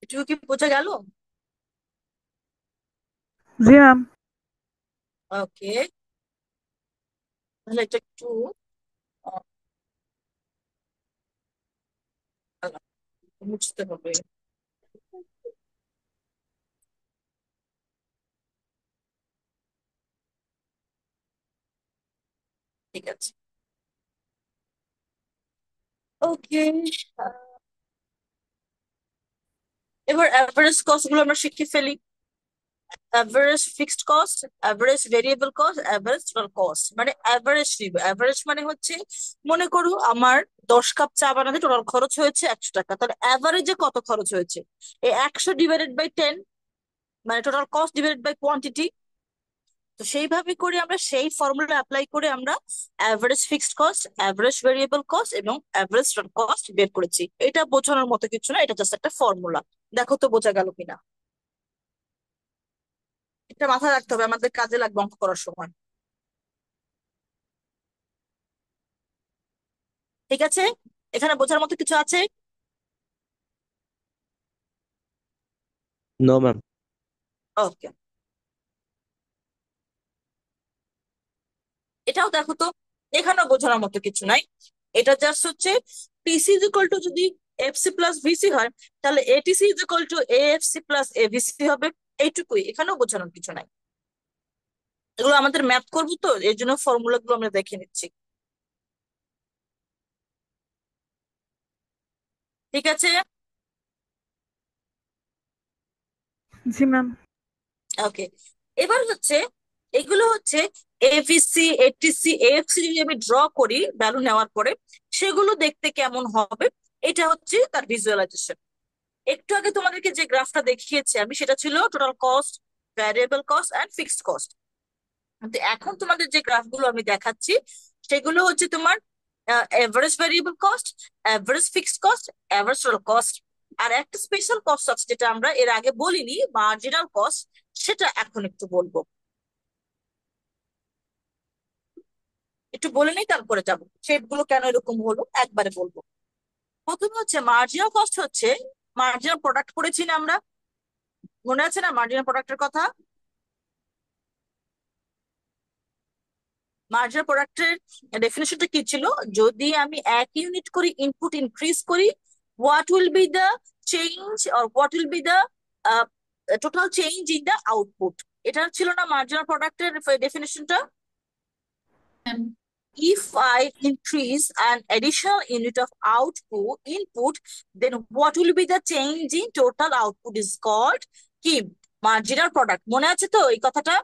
এটুকু কি বোঝা গেল? জি ম্যাম। ওকে, তাহলে এটা একটু আহ, মুছতে হবে। ঠিক আছে, ওকে। এবার অ্যাভারেজ কস্ট গুলো আমরা শিখে ফেলি। Average fixed cost, average variable cost, average total cost. মানে অ্যাভারেজ নিব। অ্যাভারেজ মানে হচ্ছে, মনে করো আমার 10 কাপ চা বানাতে টোটাল খরচ হয়েছে 100 টাকা, তাহলে অ্যাভারেজে কত খরচ হয়েছে? এই 100 ÷ 10, মানে total cost divided by quantity. তো সেইভাবে করে আমরা সেই ফর্মুলা অ্যাপ্লাই করে আমরা average fixed cost, average variable cost এবং অ্যাভারেজ টোটাল কস্ট বের করেছি। এটা বোঝানোর মতো কিছু না, এটা জাস্ট একটা ফর্মুলা। দেখো তো বোঝা গেল কিনা। এটা মাথায় রাখতে হবে, আমাদের কাজে লাগবে অঙ্ক করার সময়। ঠিক আছে, এখানে বোঝার মতো কিছু আছে? No ma'am. ওকে, এটাও দেখো তো, এখানেও বোঝানোর মতো কিছু নাই। এটা জাস্ট হচ্ছে টিসি ইজ ইকুয়াল টু, যদি এফসি প্লাস ভিসি হয় তাহলে ATC is equal to AFC plus ABC হবে। এইটুকুই, এখানেও বোঝানোর কিছু নাই। এগুলো আমাদের ম্যাথ করবো তো, এর জন্য ফর্মুলা গুলো আমরা দেখে নিচ্ছি। ঠিক আছে, জি ম্যাম। ওকে। এবার হচ্ছে, এগুলো হচ্ছে এভিসি, এটিসি, এএফসি যদি আমি ড্র করি ভ্যালু নেওয়ার পরে, সেগুলো দেখতে কেমন হবে, এটা হচ্ছে তার ভিজুয়ালাইজেশন। একটু আগে তোমাদেরকে যে গ্রাফটা দেখিয়েছি আমি, সেটা ছিল total cost, variable cost and fixed cost. কিন্তু এখন তোমাদের যে গ্রাফগুলো আমি দেখাচ্ছি, সেগুলো হচ্ছে তোমার average variable cost, average fixed cost, average total cost. আর একটা স্পেশাল কস্ট আছে যেটা আমরা এর আগে বলিনি, মার্জিনাল কস্ট, সেটা এখন একটু বলবো। একটু বলে নিই তারপরে যাবো সেগুলো কেন এরকম হলো, একবারে বলবো। প্রথমে হচ্ছে মার্জিনাল কস্ট, হচ্ছে মার্জিনাল প্রোডাক্ট করেছি না আমরা, মনে আছে না মার্জিনাল প্রোডাক্টের কথা? মার্জিনাল প্রোডাক্টের ডেফিনেশনটা কি ছিল? যদি আমি 1 ইউনিট করে ইনপুট ইনক্রিজ করি, what will be the change, or what will be the total change in the output. এটা ছিল না মার্জিনাল প্রোডাক্টের ডেফিনেশনটা? If I increase an additional unit of input, then what will be the change in total output is called কি? Marginal product. মনে আছে তো এই কথাটা?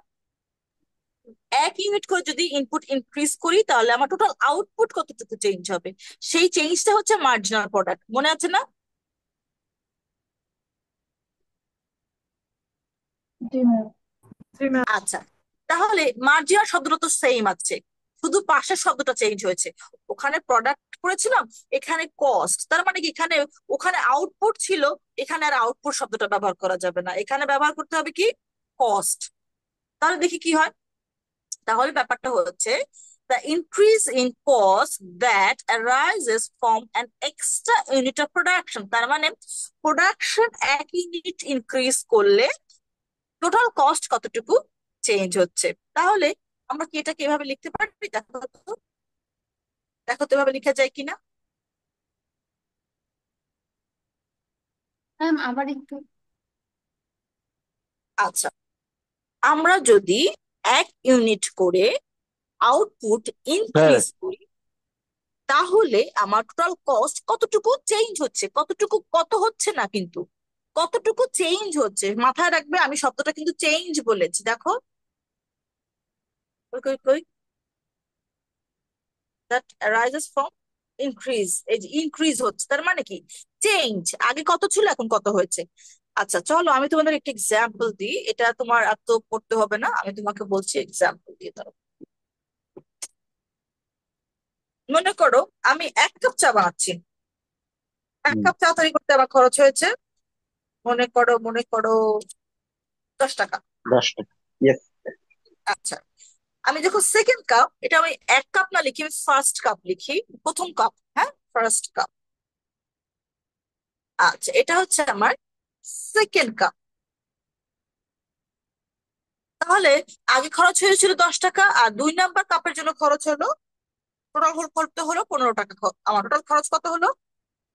1 ইউনিট করে যদি ইনপুট ইনক্রিজ করি তাহলে আমার টোটাল আউটপুট কতটুকু চেঞ্জ হবে, সেই চেঞ্জটা হচ্ছে মার্জিনাল প্রোডাক্ট। মনে আছে না? জি ম্যাম। জি ম্যাম। আচ্ছা, তাহলে মার্জিনাল শব্দটা তো সেম আছে, শুধু পাশের শব্দটা চেঞ্জ হয়েছে। ওখানে প্রোডাক্ট করেছিলাম, এখানে কস্ট। তার মানে কি, এখানে ওখানে আউটপুট ছিল, এখানে আর আউটপুট শব্দটা ব্যবহার করা যাবে না, এখানে ব্যবহার করতে হবে কি? কস্ট। তাহলে দেখি কি হয়। তাহলে ব্যাপারটা হচ্ছে, the increase in cost that arises from an extra unit of production। তার মানে প্রোডাকশন 1 ইউনিট ইনক্রিজ করলে টোটাল কস্ট কতটুকু চেঞ্জ হচ্ছে। তাহলে আমরা কি এটা কিভাবে লিখতে পারি? দেখো তো, দেখো তো এভাবে লেখা যায় কিনা। ম্যাম আবার একটু। আচ্ছা, আমরা যদি 1 ইউনিট করে আউটপুট হ্যাঁ। ইনক্রিজ করি, তাহলে আমার টোটাল কস্ট কতটুকু চেঞ্জ হচ্ছে, কতটুকু, কত হচ্ছে না কিন্তু, কতটুকু চেঞ্জ হচ্ছে। মাথায় রাখবে, আমি শব্দটা কিন্তু চেঞ্জ বলেছি, দেখো কই কই কই, that arises from ইনক্রিজ, এই যে ইনক্রিজ হচ্ছে তার মানে কি চেঞ্জ, আগে কত ছিল এখন কত হয়েছে। আচ্ছা চলো আমি তোমাদের একটা এক্সাম্পল দিই, এটা তোমার এত পড়তে হবে না, আমি তোমাকে বলছি এক্সাম্পল দিয়ে দাও। মনে করো আমি 1 কাপ চা বানাচ্ছি, 1 কাপ চা তৈরি করতে আমার খরচ হয়েছে মনে করো 10 টাকা। 10 টাকা। ইয়েস। আচ্ছা আমি যখন সেকেন্ড কাপ, এটা আমি 1 কাপ না লিখি, আমি ফার্স্ট কাপ লিখি, প্রথম কাপ, হ্যাঁ ফার্স্ট কাপ। আচ্ছা এটা হচ্ছে আমার সেকেন্ড কাপ। তাহলে আগে খরচ হয়েছিল 10 টাকা, আর 2 নাম্বার কাপের জন্য খরচ হলো, টোটাল করতে হলো 15 টাকা। আমার টোটাল খরচ কত হলো?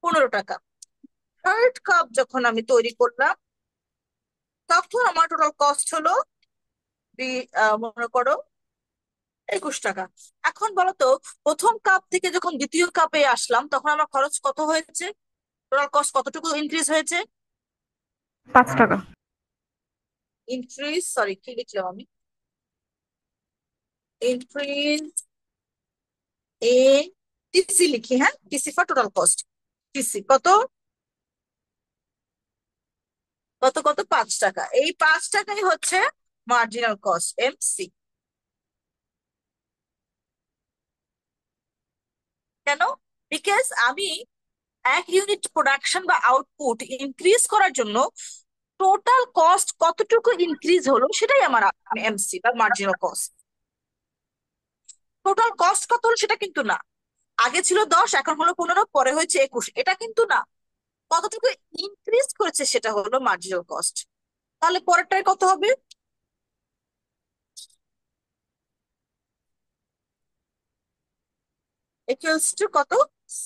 15 টাকা। থার্ড কাপ যখন আমি তৈরি করলাম, তখন আমার টোটাল কস্ট হলো মনে করো 21 টাকা। এখন বলো তো, প্রথম কাপ থেকে যখন দ্বিতীয় কাপে আসলাম তখন আমার খরচ কত হয়েছে, টোটাল কস্ট কতটুকু ইনক্রিজ হয়েছে? 5 টাকা। ইনক্রিজ, সরি কি লিখলাম আমি, ইনক্রিজ এ টিসি লিখি, হ্যাঁ TC for total cost. TC কত কত কত 5 টাকা। এই 5 টাকাই হচ্ছে মার্জিনাল কস্ট, এমসি। কেন? বিকজ আমি 1 ইউনিট প্রোডাকশন বা আউটপুট ইনক্রিজ করার জন্য টোটাল কস্ট কতটুকু ইনক্রিজ হলো সেটাই আমার এমসি বা মার্জিনাল কস্ট। টোটাল কস্ট কত হলো সেটা কিন্তু না, আগে ছিল 10 এখন হলো 15 পরে হয়েছে 21, এটা কিন্তু না, কতটুকু ইনক্রিজ করেছে সেটা হলো মার্জিনাল কস্ট। তাহলে পরেরটায় কত হবে? ইকুয়ালস টু কত?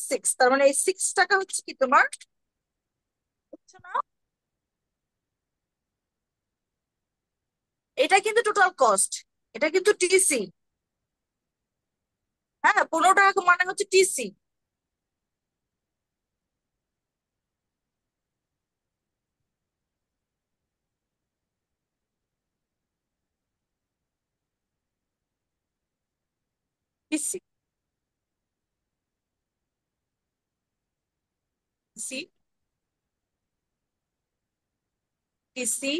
6। তার মানে এই 6 টাকা হচ্ছে কি তোমার, বুঝছো না? এটা কিন্তু টোটাল কস্ট, এটা কিন্তু টিসি। হ্যাঁ 15 টাকা মানে হচ্ছে টিসি। TC TC TC.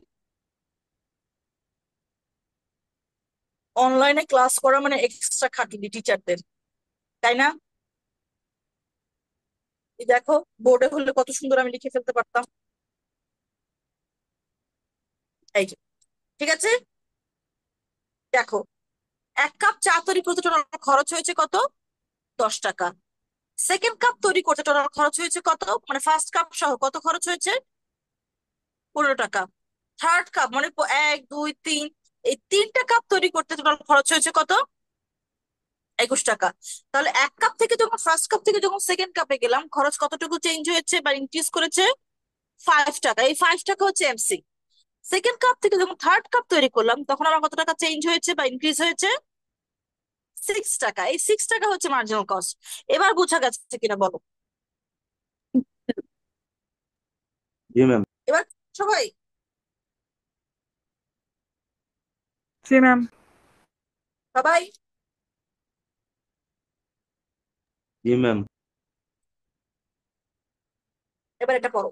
অনলাইনে ক্লাস করা মানে এক্সট্রা খাটুনি টিচারদের, তাই না? এই দেখো বোর্ডে হলে কত সুন্দর আমি লিখে ফেলতে পারতাম। এই যে, ঠিক আছে দেখো, 1 কাপ চা তৈরি করতে টোটাল খরচ হয়েছে কত? 10 টাকা। সেকেন্ড কাপ তৈরি করতে টোটাল খরচ হয়েছে কত, মানে ফার্স্ট কাপ সহ কত খরচ হয়েছে? 15 টাকা। থার্ড কাপ মানে 1 2 3, এই 3টা কাপ তৈরি করতে টোটাল খরচ হয়েছে কত? 21 টাকা। তাহলে 1 কাপ থেকে যখন ফার্স্ট কাপ থেকে যখন সেকেন্ড কাপে গেলাম, খরচ কতটুকু চেঞ্জ হয়েছে বা ইনক্রিজ করেছে? 5 টাকা। এই 5 টাকা হচ্ছে এমসি। সেকেন্ড কাপ থেকে যখন থার্ড কাপ তৈরি করলাম তখন আমার কত টাকা চেঞ্জ হয়েছে বা ইনক্রিজ হয়েছে? 6 টাকা। এই 6 টাকা হচ্ছে মার্জিনাল কস্ট। এবার বোঝা গেছে কিনা বলো? জি ম্যাম। এবার সবাই জি ম্যাম। সবাই জি ম্যাম। এবার এটা পড়ো।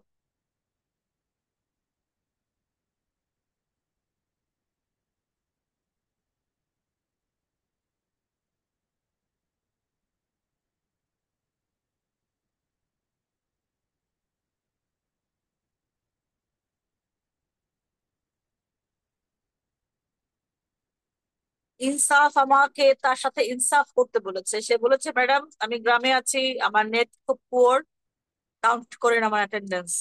ইনসাফ আমাকে তার সাথে ইনসাফ করতে বলেছে, সে বলেছে ম্যাডাম আমি গ্রামে আছি, আমার নেট খুব পুয়ার, কাউন্ট করেন আমার অ্যাটেন্ডেন্স।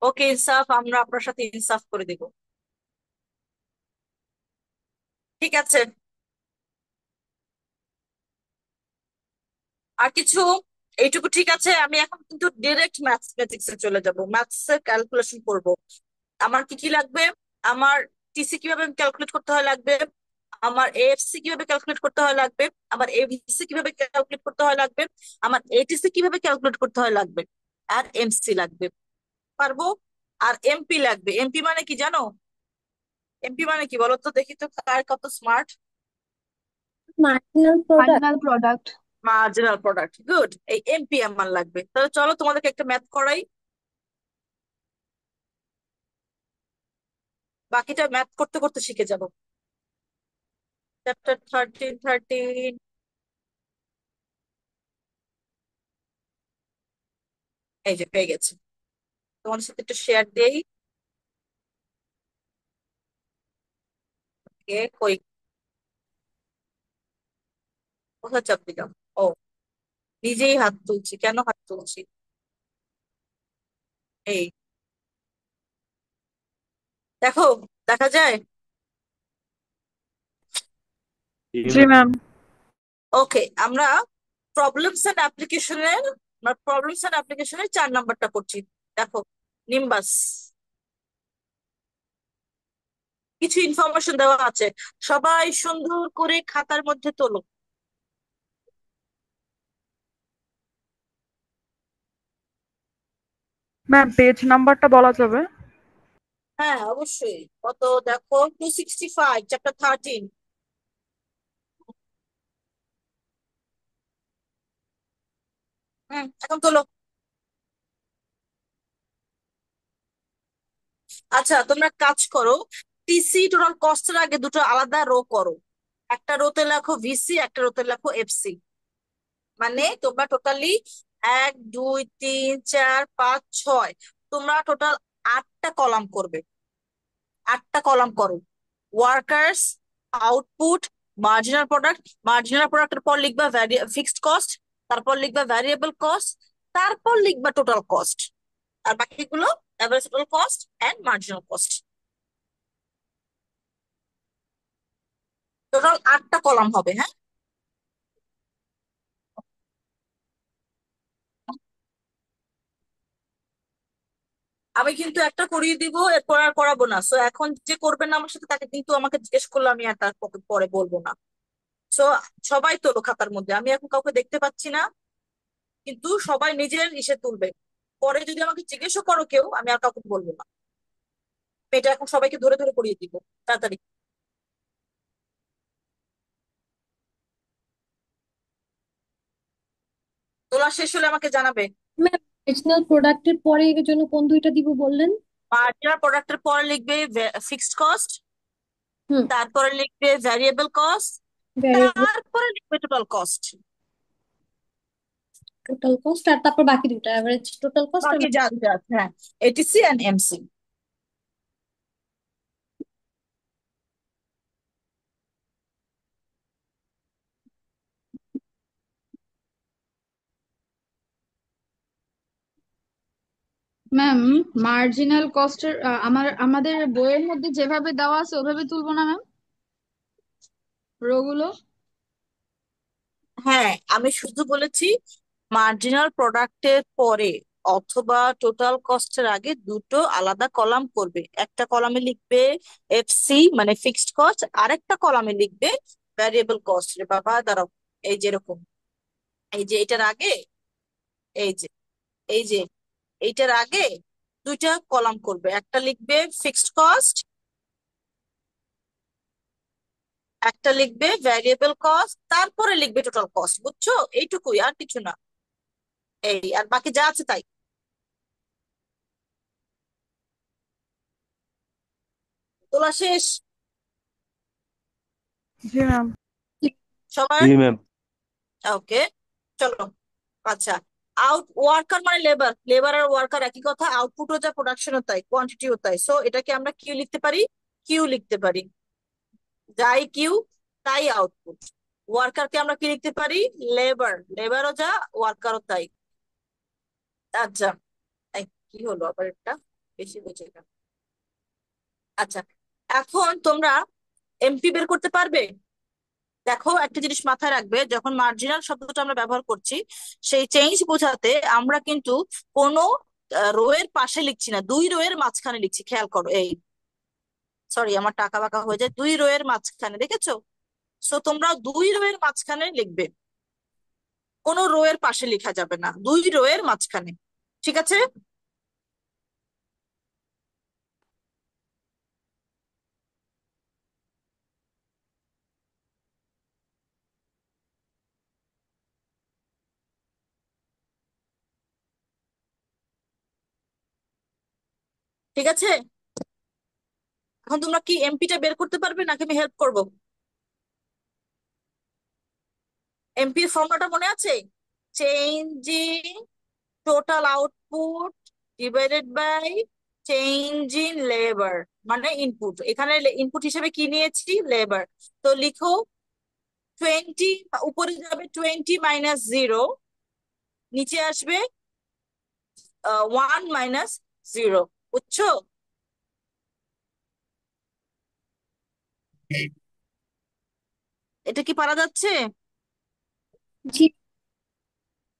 ওকে ইনসাফ, আমরা আপনার সাথে ইনসাফ করে দিব। ঠিক আছে, আর কিছু? এইটুকু ঠিক আছে। আমি এখন কিন্তু ডিরেক্ট ম্যাথমেটিক্সে চলে যাব, ম্যাথসের ক্যালকুলেশন করব। আমার কি কি লাগবে? আমার টিসি কিভাবে ক্যালকুলেট করতে হয় লাগবে, আমার এএফসি কিভাবে ক্যালকুলেট করতে হয় লাগবে, আমার এবিসি কিভাবে ক্যালকুলেট করতে হয় লাগবে, আমার এটিসি কিভাবে ক্যালকুলেট করতে হয় লাগবে, আর এমসি লাগবে, পারবো। আর এমপি লাগবে। এমপি মানে কি জানো? এমপি মানে কি বলো তো দেখি তো, কার কত smart? Marginal product. Marginal product. Marginal product, good. এই এমপি আমার লাগবে। তাহলে চলো তোমাদেরকে একটা ম্যাথ করাই, বাকিটা ম্যাথ করতে করতে শিখে যাব। চ্যাপ্টার 13, এই যে পেয়ে গেছি। তোমাদের সাথে একটু শেয়ার দেই। কই, কোথায় চাপ দিলাম? ও, নিজেই হাত তুলছি, কেন হাত তুলছি? এই দেখো, দেখা যায়। জি জি ম্যাম। ম্যাম। ওকে, আমরা প্রবলেমস এন্ড অ্যাপ্লিকেশনের 4 নাম্বারটা করছি। দেখো, নিম্বাস, কিছু ইনফরমেশন দেওয়া আছে, সবাই সুন্দর করে খাতার মধ্যে তোলো। ম্যাম পেজ নাম্বারটা বলা যাবে? হ্যাঁ অবশ্যই, কত দেখো, 265, চ্যাপ্টার 13। এখন তোলো। আচ্ছা, তোমরা কাজ করো, টিসি টোটাল কস্টের আগে দুটো আলাদা রো করো। একটা রোতে লেখো ভিসি, একটা রোতে লেখো এফসি। মানে তোমরা টোটালি 1 2 3 4 5 6, তোমরা টোটাল 8টা কলাম করবে। 8টা কলাম করো। ওয়ার্কার্স, আউটপুট, মার্জিনাল প্রোডাক্টের পর লিখবা ফিক্সড কস্ট, তারপর লিখবা ভ্যারিয়েবল কস্ট, তারপর লিখবা টোটাল কস্ট, আর বাকিগুলো average total cost and marginal cost. Total 8টা কলাম হবে, হ্যাঁ। আমি কিন্তু একটা করিয়ে দিব, এরপর আর করাবো না। সো এখন যে করবে না আমার সাথে, তাকে কিন্তু আমাকে জিজ্ঞেস করলে আমি আর তার পরে বলবো না। সো সবাই তোলো খাতার মধ্যে, আমি এখন কাউকে দেখতে পাচ্ছি না, কিন্তু সবাই নিজের ইসে তুলবে। পরে যদি আমাকে জিজ্ঞেসও করো কেউ, আমি আর কাউকে বলবো না। আমি এটা এখন সবাইকে ধরে ধরে করিয়ে দিব, তাড়াতাড়ি। তোলা শেষ হলে আমাকে জানাবে। ম্যাম অরিজিনাল প্রোডাক্টের পরে এর জন্য কোন দুইটা দিব বললেন? মার্জিনাল প্রোডাক্টের পরে লিখবে ফিক্সড কস্ট, হুম। তারপরে লিখবে ভ্যারিয়েবল কস্ট, ভ্যারিয়েবল, তারপরে লিখবে টোটাল কস্ট। টোটাল কস্ট, আর তারপর বাকি দুটো অ্যাভারেজ টোটাল কস্ট আর বাকি যা যা আছে, হ্যাঁ, ATC and MC. Ma'am, marginal কস্টের আমাদের বইয়ের মধ্যে যেভাবে দেওয়া আছে ওভাবে তুলবো না ম্যাম, রো গুলো? হ্যাঁ, আমি শুধু বলেছি মার্জিনাল প্রোডাক্টের পরে অথবা টোটাল কস্টের আগে দুটো আলাদা কলাম করবে। একটা কলামে লিখবে এফসি মানে ফিক্সড কস্ট, আরেকটা কলামে লিখবে ভ্যারিয়েবল কস্ট। রে বাবা দাঁড়াও, এই যেরকম, এই যে এটার আগে, এই যে, এই যে এইটার আগে দুইটা কলাম করবে, একটা লিখবে ফিক্সড কস্ট, একটা লিখবে ভ্যারিয়েবল কস্ট, তারপরে লিখবে টোটাল কস্ট। বুঝছো? এইটুকুই, আর কিছু না। এই আর বাকি যা আছে তাই। তোলা শেষ জি ম্যাম। সবার? জি ম্যাম। ওকে, চলো। আচ্ছা, ওয়ার্কার মানে লেবার, লেবার আর ওয়ার্কার একই কথা। আউটপুটও যা, প্রোডাকশনও তাই, কোয়ান্টিটিও তাই। সো এটাকে আমরা কিউ লিখতে পারি, কিউ লিখতে পারি। যাই কিউ তাই আউটপুট। ওয়ার্কারকে আমরা কি লিখতে পারি? লেবার, লেবারও যা, ওয়ার্কারও তাই। আচ্ছা, এই কি হলো আবার, একটা বেশি বুঝে গেল। আচ্ছা, এখন তোমরা এমপি বের করতে পারবে? দেখো, একটা জিনিস মাথায় রাখবে, যখন মার্জিনাল শব্দটা আমরা ব্যবহার করছি, সেই চেঞ্জ বোঝাতে আমরা কিন্তু কোনো রো এর পাশে লিখছি না, 2 রো এর মাঝখানে লিখছি। খেয়াল করো, এই সরি, আমার টাকা বাঁকা হয়ে যায়, 2 রো এর মাঝখানে, দেখেছো? সো তোমরা 2 রো এর মাঝখানে লিখবে, কোনো রো এর পাশে লেখা যাবে না, 2 রো এর মাঝখানে। ঠিক আছে? ঠিক আছে? এখন তোমরা কি এমপিটা বের করতে পারবে নাকি আমি হেল্প করব? এমপি এর ফর্মুলাটা মনে আছে? Changing total output divided by change in labour, মানে ইনপুট। এখানে ইনপুট হিসেবে কি নিয়েছি? লেবার। তো লিখো 20, উপরে যাবে 20 - 0, নিচে আসবে 1 - 0। বুঝছো? এটা কি পারা যাচ্ছে? জি।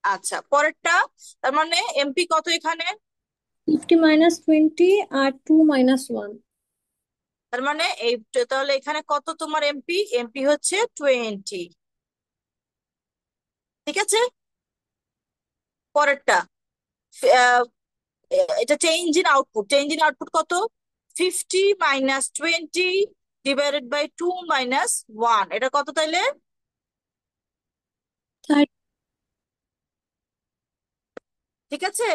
আচ্ছা, পরেরটা। তার মানে এমপি কত এখানে? 50 - 20 আর 2 - 1। তার মানে এই, তাহলে এখানে কত তোমার এমপি? এমপি হচ্ছে 20। ঠিক আছে? পরেরটা, আহ, এটা change in output. Change in output কত? 50 - 20 ডিভাইডেড বাই 2 - 1। এটা কত তাইলে? ঠিক আছে?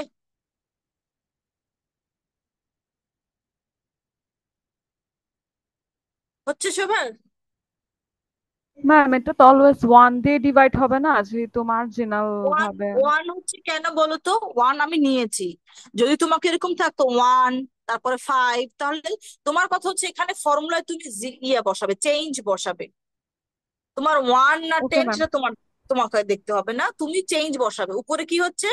হচ্ছে সবার? ম্যাম এটা তো অলওয়েজ 1 দিয়ে ডিভাইড হবে না, যেহেতু মার্জিনাল ওয়ান ভাবে। ওয়ান হচ্ছে কেন বলো তো? ওয়ান আমি নিয়েছি। যদি তোমাকে এরকম থাকতো 1 তারপরে 5, তাহলে তোমার কথা হচ্ছে এখানে ফর্মুলায় তুমি ইয়ে বসাবে, চেঞ্জ বসাবে। তোমার 1 না 10 ওকে ম্যাম। সেটা তোমাকে দেখতে হবে না, তুমি চেঞ্জ বসাবে। উপরে কি হচ্ছে?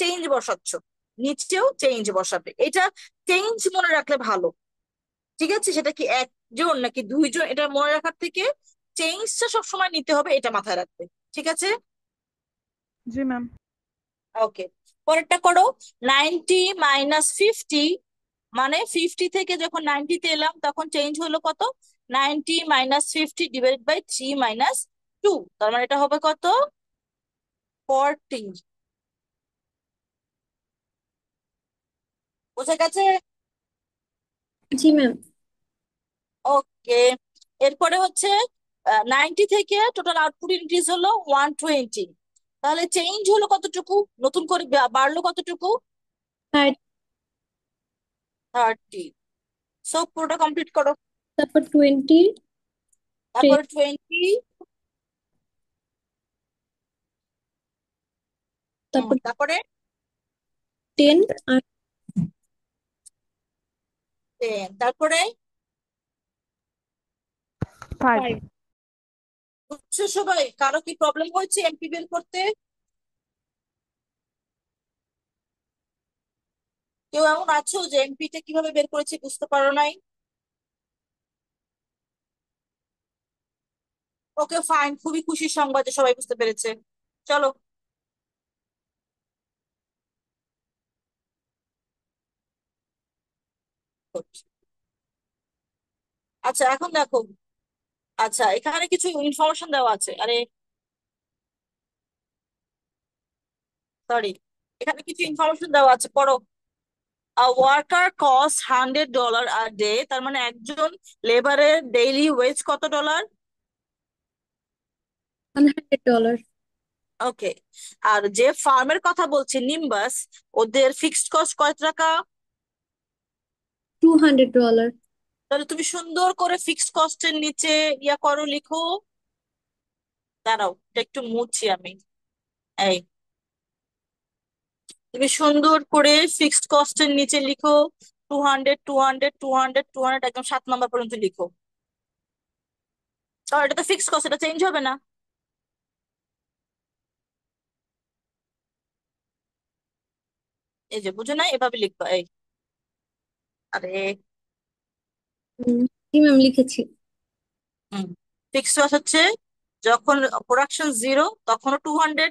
চেঞ্জ বসাচ্ছ, নিচেও চেঞ্জ বসাবে। এটা চেঞ্জ মনে রাখলে ভালো। ঠিক আছে? সেটা কি একজন নাকি দুইজন, এটা মনে রাখার থেকে চেঞ্জটা সবসময় নিতে হবে, এটা মাথায় রাখবে। ঠিক আছে? জি ম্যাম। ওকে, পরেরটা করো। 90 - 50, মানে 50 থেকে যখন 90-তে এলাম তখন চেঞ্জ হলো কত? 90 - 50 ডিভাইড বাই 3 - 2। তার মানে এটা হবে কত? 40। বোঝা গেছে? জি ম্যাম। ওকে, এরপরে হচ্ছে 90 থেকে টোটাল আউটপুট ইনক্রিজ হলো 120। তাহলে চেঞ্জ হলো কতটুকু? নতুন করে বাড়লো কতটুকু? 30। সো পুরোটা কমপ্লিট করো। তারপর 20, তারপরে 20। তারপর তারপরে 10 আর 10, তারপরে 5। 5। বুঝছো সবাই? কারো কি প্রবলেম হয়েছে এমপি বের করতে? কেউ এমন আছো যে এমপিটা কিভাবে বের করেছে বুঝতে পারো নাই? ওকে ফাইন, খুবই খুশির সংবাদ যে সবাই বুঝতে পেরেছে। চলো। আচ্ছা, এখন দেখো। আচ্ছা, এখানে কিছু ইনফরমেশন দেওয়া আছে। আরে সরি, এখানে কিছু ইনফরমেশন দেওয়া আছে, পড়ো। ওয়ার্কার কস্ট $100 a day, তার মানে একজন লেবারের ডেইলি ওয়েজ কত ডলার? $100। ওকে। আর যে ফার্মের কথা বলছি, নিম্বাস, ওদের ফিক্সড কস্ট কত টাকা? $200। তাহলে তুমি সুন্দর করে ফিক্সড কস্টের নিচে ইয়া করো, লিখো। দাঁড়াও, এটা একটু মুছছি আমি। এই, তুমি সুন্দর করে ফিক্সড কস্টের নিচে লিখো 200 200 200 200, একদম 7 নম্বর পর্যন্ত লিখো। কারণ এটা তো ফিক্সড কস্ট, এটা চেঞ্জ হবে না। এই যে বুঝো না, এভাবে লিখবা। এই, আরে, জি ম্যাম, লিখেছি। ফিক্সড কস্ট হচ্ছে যখন প্রোডাকশন 0 তখনও 200,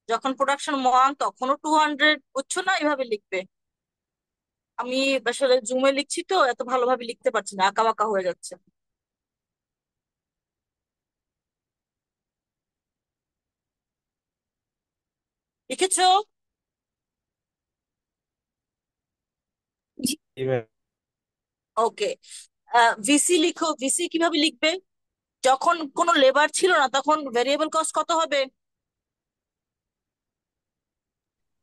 যখন প্রোডাকশন 1 তখনও 200। বুঝছো না? এভাবে লিখবে। আমি আসলে জুমে লিখছি তো, এত ভালোভাবে লিখতে পারছি না, আঁকা বাঁকা হয়ে যাচ্ছে। লিখেছো? জি। জি ম্যাম। ওকে। ভিসি লিখো। ভিসি কিভাবে লিখবে? যখন কোনো লেবার ছিল না তখন ভেরিয়েবল কস্ট কত হবে?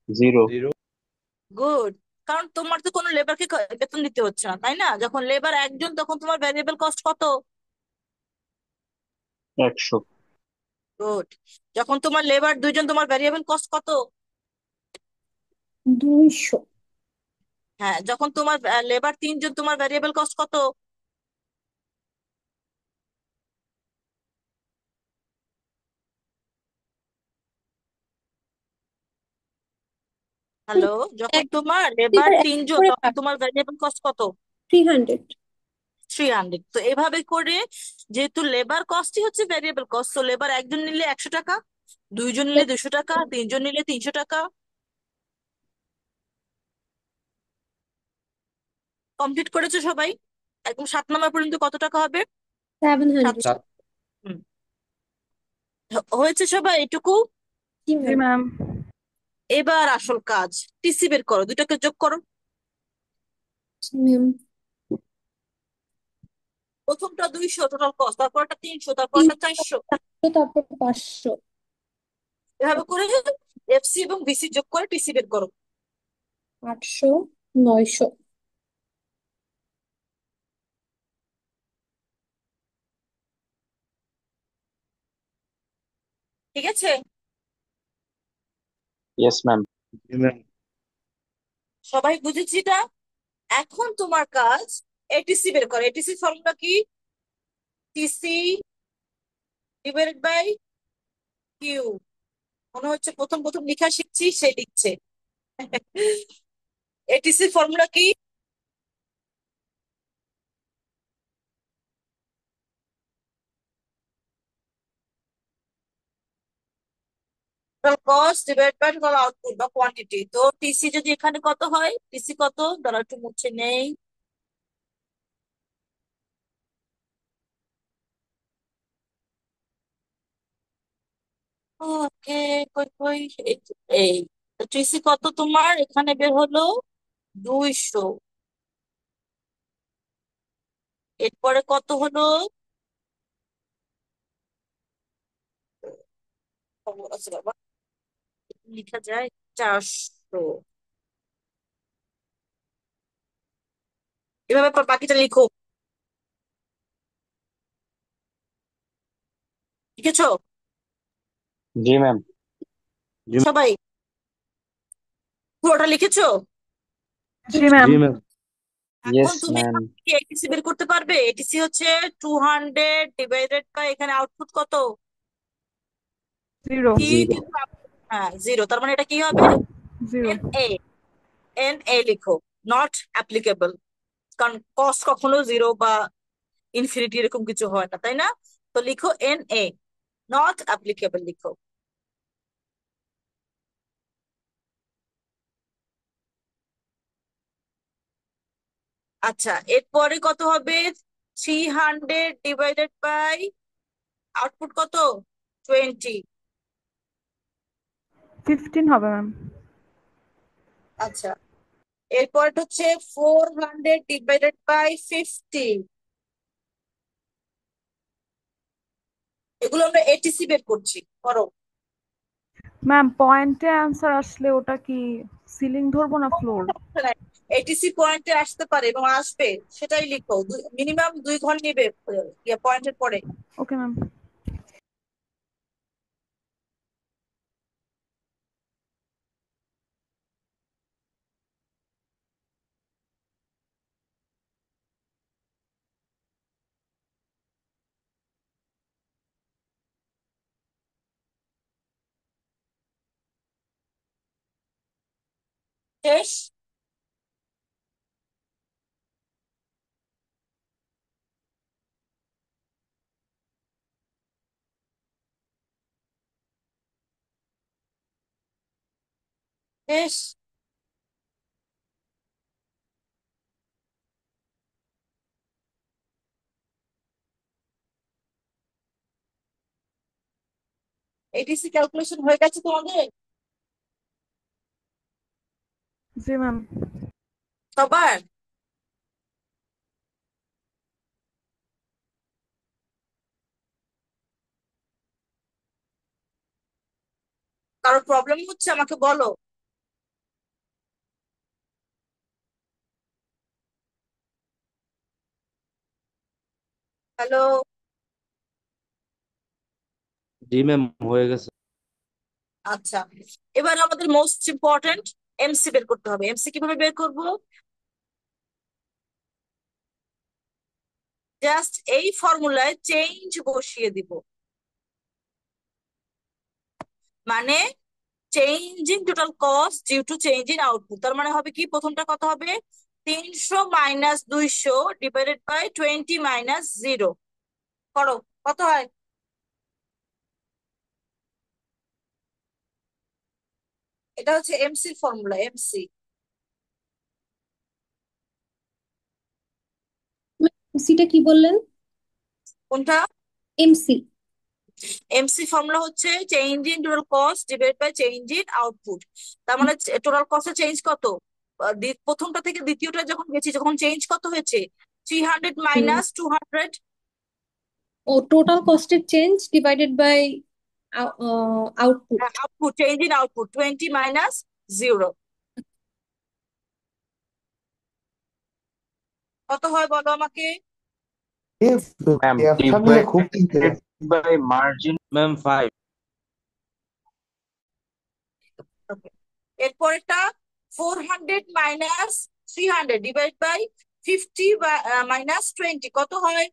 0। গুড। কারণ তোমার তো কোনো লেবারকে বেতন দিতে হচ্ছে না, তাই না? যখন লেবার একজন তখন তোমার ভ্যারিয়েবল কস্ট কত? 100। গুড। যখন তোমার লেবার দুইজন, তোমার ভ্যারিয়েবল কস্ট কত? 200। হ্যাঁ, যখন তোমার লেবার তিনজন, তোমার ভ্যারিয়েবল কস্ট কত? হ্যালো, যখন এক তোমার লেবার লিটার এক তিনজন করে তখন তোমার ভ্যারিয়েবল কস্ট কত? 300। 300। তো এভাবে করে, যেহেতু লেবার কস্টই হচ্ছে ভ্যারিয়েবল কস্ট, তো লেবার একজন নিলে 100 টাকা, দুইজন নিলে 200 টাকা, তিনজন নিলে 300 টাকা। কমপ্লিট করেছো সবাই? একদম 7 নম্বর পর্যন্ত কত টাকা হবে? 700। 700। হুম। হয়েছে সবাই এটুকু? জি জি ম্যাম। ম্যাম। এবার আসল কাজ, টিসি বের করো, দুটাকে যোগ করো। জি ম্যাম। প্রথমটা 200 টোটাল কস্ট, তারপরটা 300, তারপরটা 300, 400। 400, তারপর 500। এভাবে করে এফসি এবং ভিসি যোগ করে টিসি বের করো। 800, 900। ঠিক আছে? Yes ma'am. জি ম্যাম। সবাই বুঝেছি এটা? এখন তোমার কাজ এটিসি বের করো। এটিসি ফর্মুলা কি? TC divided by Q. মনে হচ্ছে প্রথম প্রথম লেখা শিখছি, সে লিখছে। এটিসি ফর্মুলা কি? Total cost divide by total output বা কোয়ান্টিটি। তো টিসি যদি এখানে কত হয়, টিসি কত, দাঁড়া একটু মুছে নেই। ওকে, কই কই, এই তো, এই। তো টিসি কত তোমার এখানে বের হলো? 200। এরপরে কত হলো? খবর আছে বাবা, লেখা যায় 400। এভাবে বাকিটা লিখো। লিখেছো জি ম্যাম। জি ম্যাম। সবাই? পুরোটা লিখেছো? জি ম্যাম। জি ম্যাম। এখন ইয়েস তুমি ম্যাম। এখান থেকে এটিসি বের করতে পারবে। এটিসি হচ্ছে 200 ডিভাইডেড বাই, এখানে আউটপুট কত? 0। কি? 0। কিন্তু হ্যাঁ, 0। তার মানে এটা কি হবে? 0। N A. এন এ লিখো, নট অ্যাপ্লিকেবল। কারণ কস্ট কখনো 0 বা ইনফিনিটি এরকম কিছু হয় না, তাই না? তো লিখো এন এ, নট অ্যাপ্লিকেবল লিখো। আচ্ছা, এরপরে কত হবে? 300 ডিভাইডেড বাই আউটপুট কত? 20। 15 হবে ম্যাম। আচ্ছা, এরপর হচ্ছে 400 ডিভাইডেড বাই 50। এগুলো আমরা এটিসি বের করছি, করো। ম্যাম পয়েন্টে অ্যান্সার আসলে ওটা কি সিলিং ধরবো না ফ্লোর? এটিসি পয়েন্টে আসতে পারে এবং আসবে, সেটাই লিখো। মিনিমাম 2 ঘন্টা নেবে পয়েন্টের পরে। Okay ma'am. শেষ? শেষ? এটিসি ক্যালকুলেশন হয়ে গেছে তোমাদের জি ম্যাম। সবার? কারো প্রবলেম হচ্ছে আমাকে বলো। হ্যালো। জি ম্যাম, হয়ে গেছে। আচ্ছা, এবার আমাদের মোস্ট ইম্পর্টেন্ট এমসি বের করতে হবে। এমসি কিভাবে বের করব? জাস্ট এই ফর্মুলায় চেঞ্জ বসিয়ে দিব, মানে change in total cost due to change in output. তার মানে হবে কি, প্রথমটা কত হবে, 300 মাইনাস 200 ডিভাইডেড বাই 20 মাইনাস 0। করো, কত হয়? এটা হচ্ছে এমসি ফর্মুলা, এমসি। এমসিটা কি বললেন? কোনটা? এমসি। এমসি ফর্মুলা হচ্ছে change in total cost divide by change in output. তার মানে টোটাল কস্টের চেঞ্জ কত, প্রথমটা থেকে দ্বিতীয়টা যখন গেছি, যখন চেঞ্জ কত হয়েছে, 300 মাইনাস 200। ও টোটাল কস্টের change divided by output. Output, change in output 20 minus 0 কত হয় বলো আমাকে? ম্যাম family खूब पीते हैं। Divided by margin ma'am 5। Okay. এরপরেরটা 400 মাইনাস 300 ডিভাইড বাই 50 মাইনাস 20 কত হয়?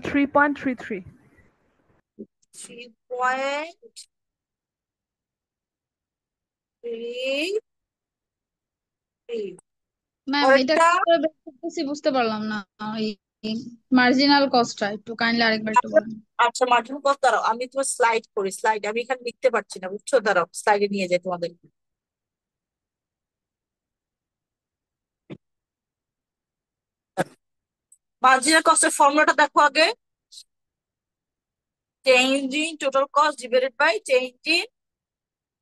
3.33. 3.33। ম্যাম এটা পরেরটা, কিভাবে বের করতেছি বুঝতে পারলাম না। মার্জিনাল কস্টটা একটু কাইন্ডলি আরেকবার একটু বলেন। আচ্ছা মার্জিন কত, দাঁড়াও আমি তোমার স্লাইড করি, স্লাইড আমি এখানে লিখতে পারছি না, বুঝছো, দাঁড়াও স্লাইডে নিয়ে যাই তোমাদের। মার্জিনাল কস্টের ফর্মুলাটা দেখো আগে, change in total cost divided by change in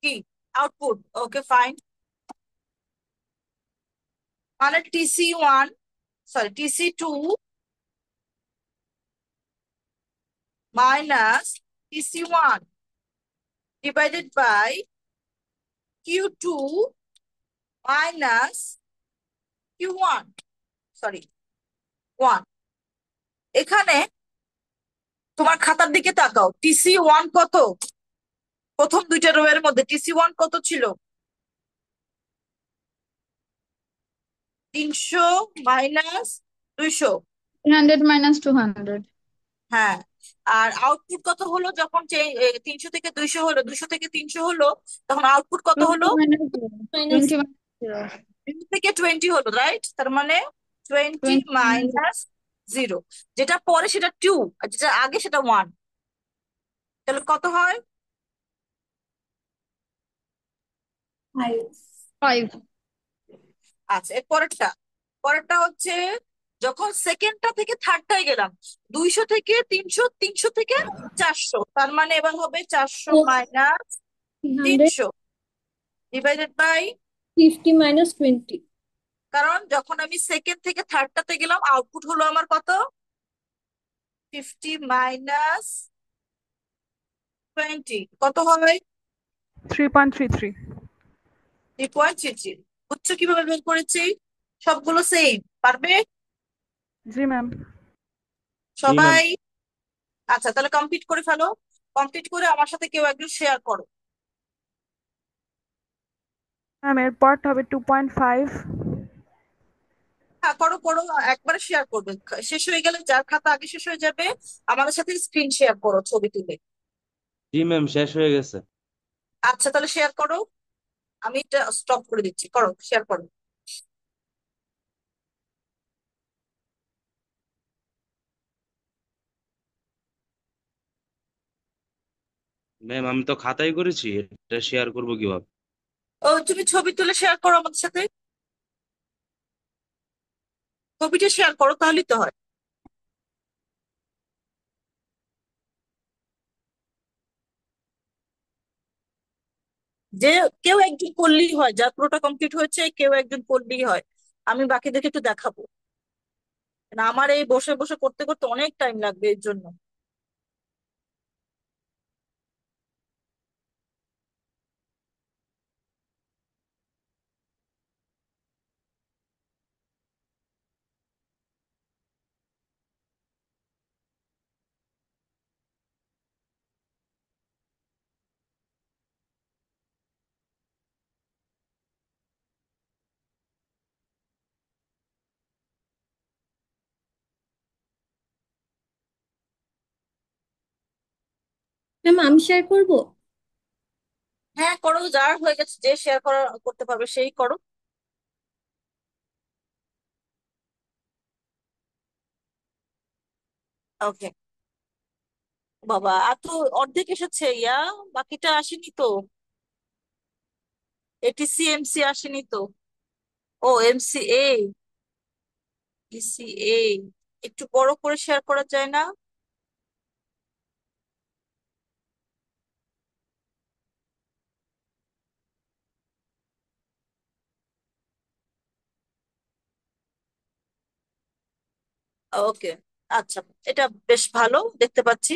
কি আউটপুট। ওকে ফাইন, মানে TC1, sorry TC2 minus TC1 divided by Q2 minus Q1, sorry 1। এখানে তোমার খাতার দিকে তাকাও, TC1 কত, প্রথম দুইটা রো এর মধ্যে TC1 কত ছিল, 300 মাইনাস 200। 300 মাইনাস 200। হ্যাঁ, আর আউটপুট কত হলো যখন 300 থেকে 200 হলো, 200 থেকে 300 হলো, তখন আউটপুট কত 20 হলো, মাইনাস 0। Minus 20 minus 0। 20 থেকে 20 হলো, রাইট? তার মানে 20 20 মাইনাস 0। মাইনাস 0, যেটা পরে সেটা 2 আর যেটা আগে সেটা 1। তাহলে কত হয়? 5। আচ্ছা, এর পরেরটা, পরেরটা হচ্ছে যখন সেকেন্ডটা থেকে থার্ডটায় গেলাম, 200 থেকে 300, 300 থেকে 400, তার মানে এবার হবে 400 মাইনাস 300 300 ডিভাইডেড বাই, 50 মাইনাস 20। কারণ যখন আমি সেকেন্ড থেকে থার্ডটাতে গেলাম আউটপুট হলো আমার কত, 50 মাইনাস 20 কত হয়? 3.33. 3.33। বুঝছো কিভাবে বের করেছি? সবগুলো সেম, পারবে জি ম্যাম। জি ম্যাম। সবাই? আচ্ছা তাহলে কমপ্লিট করে ফেলো, কমপ্লিট করে আমার সাথে কেউ একজন শেয়ার করো। ম্যাম এর পার্ট হবে 2.5. হ্যাঁ করো করো, একবারে শেয়ার করবে, শেষ হয়ে গেলে যার খাতা আগে শেষ হয়ে যাবে আমাদের সাথে স্ক্রিন শেয়ার করো, ছবি তুলে। জি ম্যাম, শেষ হয়ে গেছে। আচ্ছা তাহলে শেয়ার করো, আমি এটা স্টপ করে দিচ্ছি, করো শেয়ার করো। ম্যাম আমি তো খাতাই করেছি, এটা শেয়ার করবো কিভাবে? ও তুমি ছবি তুলে শেয়ার করো আমাদের সাথে, ছবিটা শেয়ার করো তাহলেই তো হয়। যে কেউ একজন করলেই হয়, যার পুরোটা কমপ্লিট হয়েছে কেউ একজন করলেই হয়, আমি বাকিদেরকে একটু দেখাবো না, আমার এই বসে বসে করতে করতে অনেক টাইম লাগবে এর জন্য। ম্যাম আমি শেয়ার করব। হ্যাঁ করো, যার হয়ে গেছে, যে শেয়ার করতে পারবে সেই করো। ওকে। বাবা আর তো অর্ধেক এসেছে ইয়া, বাকিটা আসেনি তো। এটিসি এমসি আসেনি তো। ও এমসি এ, ইসি এ, একটু বড় করে শেয়ার করা যায় না? ওকে। আচ্ছা, এটা বেশ ভালো দেখতে পাচ্ছি।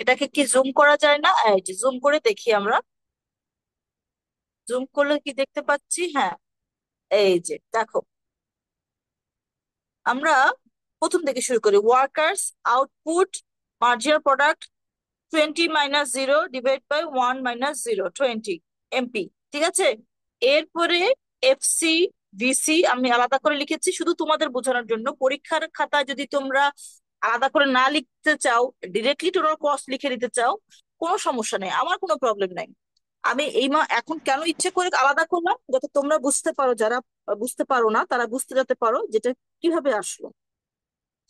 এটাকে কি জুম করা যায় না? এই যে জুম করে দেখি আমরা। জুম করলে কি দেখতে পাচ্ছি? হ্যাঁ, এই যে দেখো, আমরা প্রথম থেকে শুরু করি। Workers output marginal product 20 - 0 divide by 1 - 0, 20 MP। ঠিক আছে। এরপরে এফসি ভিসি আমি আলাদা করে লিখেছি শুধু তোমাদের বোঝানোর জন্য। পরীক্ষার খাতায় যদি তোমরা আলাদা করে না লিখতে চাও, ডিরেক্টলি টোটাল কস্ট লিখে দিতে চাও, কোনো সমস্যা নেই, আমার কোনো প্রবলেম নাই। আমি এখন কেন ইচ্ছে করে আলাদা করলাম, যাতে তোমরা বুঝতে পারো, যারা বুঝতে পারো না তারা বুঝতে যেতে পারো যেটা কিভাবে আসলো।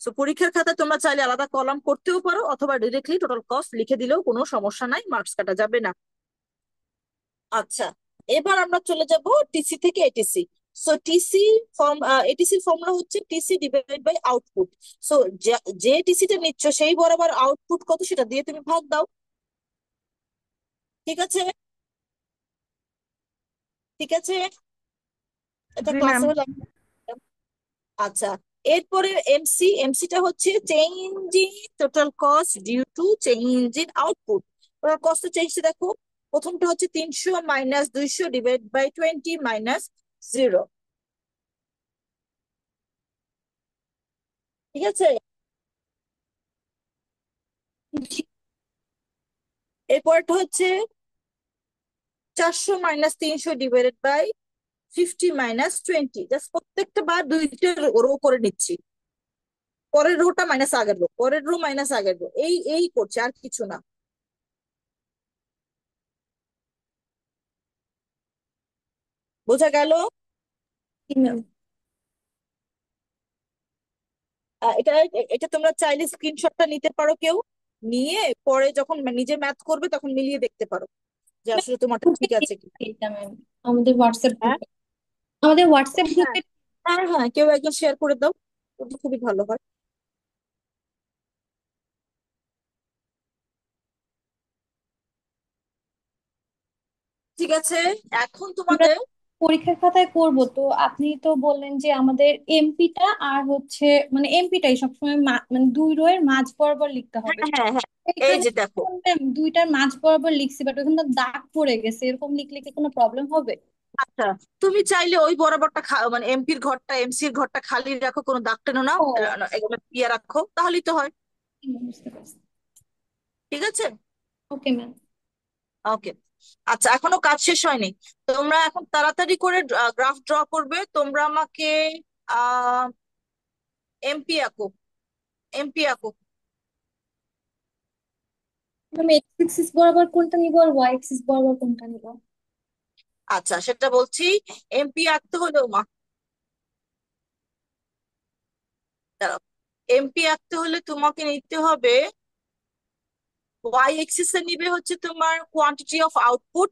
সো পরীক্ষার খাতায় তোমরা চাইলে আলাদা কলাম করতেও পারো, অথবা ডিরেক্টলি টোটাল কস্ট লিখে দিলেও কোনো সমস্যা নাই, মার্কস কাটা যাবে না। আচ্ছা, এবার আমরা চলে যাব টিসি থেকে এটিসি। সো টিসি ফর্ম, এটিসির ফর্মুলা হচ্ছে TC divided by output. So যে টিসিটা নিচ্ছ সেই বরাবর আউটপুট কত সেটা দিয়ে তুমি ভাগ দাও। ঠিক আছে, ঠিক আছে, এটা জি ম্যাম। ক্লাসে হলো। আচ্ছা, এরপরে এমসি, এমসিটা হচ্ছে change in total cost due to change in output. Total cost change দেখো, প্রথমটা হচ্ছে 300 - 200 ডিভাইড বাই 20 - 0। ঠিক আছে। এরপরটা হচ্ছে 400 - 300 ডিভাইডেড বাই 50 - 20। জাস্ট প্রত্যেকটা বার দুইটা রো করে নিচ্ছি। পরের রোটা মাইনাস আগের রো, পরের রো মাইনাস আগের রো, এই এই করছে, আর কিছু না। বোঝা গেল? ম্যাম এটা এটা তোমরা চাইলে স্ক্রিনশটটা নিতে পারো কেউ, নিয়ে পরে যখন নিজে ম্যাথ করবে তখন মিলিয়ে দেখতে পারো যে আসলে তোমারটা ঠিক আছে কি। এটা ম্যাম আমাদের হোয়াটসঅ্যাপ হ্যাঁ, গ্রুপে, আমাদের হোয়াটসঅ্যাপ হ্যাঁ, গ্রুপে। হ্যাঁ, হ্যাঁ, কেউ একজন শেয়ার করে দাও, ওটা খুবই ভালো হয়। ঠিক আছে, এখন আমরা তোমাদের পরীক্ষার খাতায় করব তো, আপনি তো বললেন যে আমাদের এমপিটা আর হচ্ছে মানে এমপিটাই সবসময় মানে দুই রো এর মাঝ বরাবর লিখতে হ্যাঁ, হবে। হ্যাঁ, হ্যাঁ, এই এখানে যে দেখো। ma'am দুইটার মাঝ বরাবর লিখছি, বাট ওখানে তো দাগ পড়ে গেছে, এরকম লিখলে কি কোনো প্রবলেম হবে? আচ্ছা, তুমি চাইলে ওই বরাবরটা মানে এমপির ঘরটা এমসির ঘরটা খালি রাখো, কোনো দাগ টেনো না, ও এগুলো দিয়ে রাখো, তাহলেই তো হয়। বুঝতে পারছি। ঠিক আছে। Okay ma'am. ওকে। আচ্ছা, এখনো কাজ শেষ হয়নি। তোমরা এখন তাড়াতাড়ি করে গ্রাফ ড্র করবে। তোমরা আমাকে আহ এমপি আঁকো, এমপি আঁকো। ম্যাম এক্স এক্সিস বরাবর কোনটা নিব আর ওয়াই এক্সিস বরাবর কোনটা নিব? আচ্ছা, সেটা বলছি। এমপি আঁকতে হলেও দাঁড়াও, এমপি আঁকতে হলে তোমাকে নিতে হবে, ওয়াই এক্সিস এ নিবে হচ্ছে তোমার কোয়ান্টিটি অফ আউটপুট,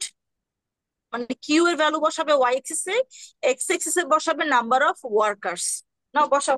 মানে কিউ এর ভ্যালু বসাবে ওয়াই এক্সিস এ, এক্স এক্সিস এ বসাবে নাম্বার অফ ওয়ার্কার্স। না বসাও।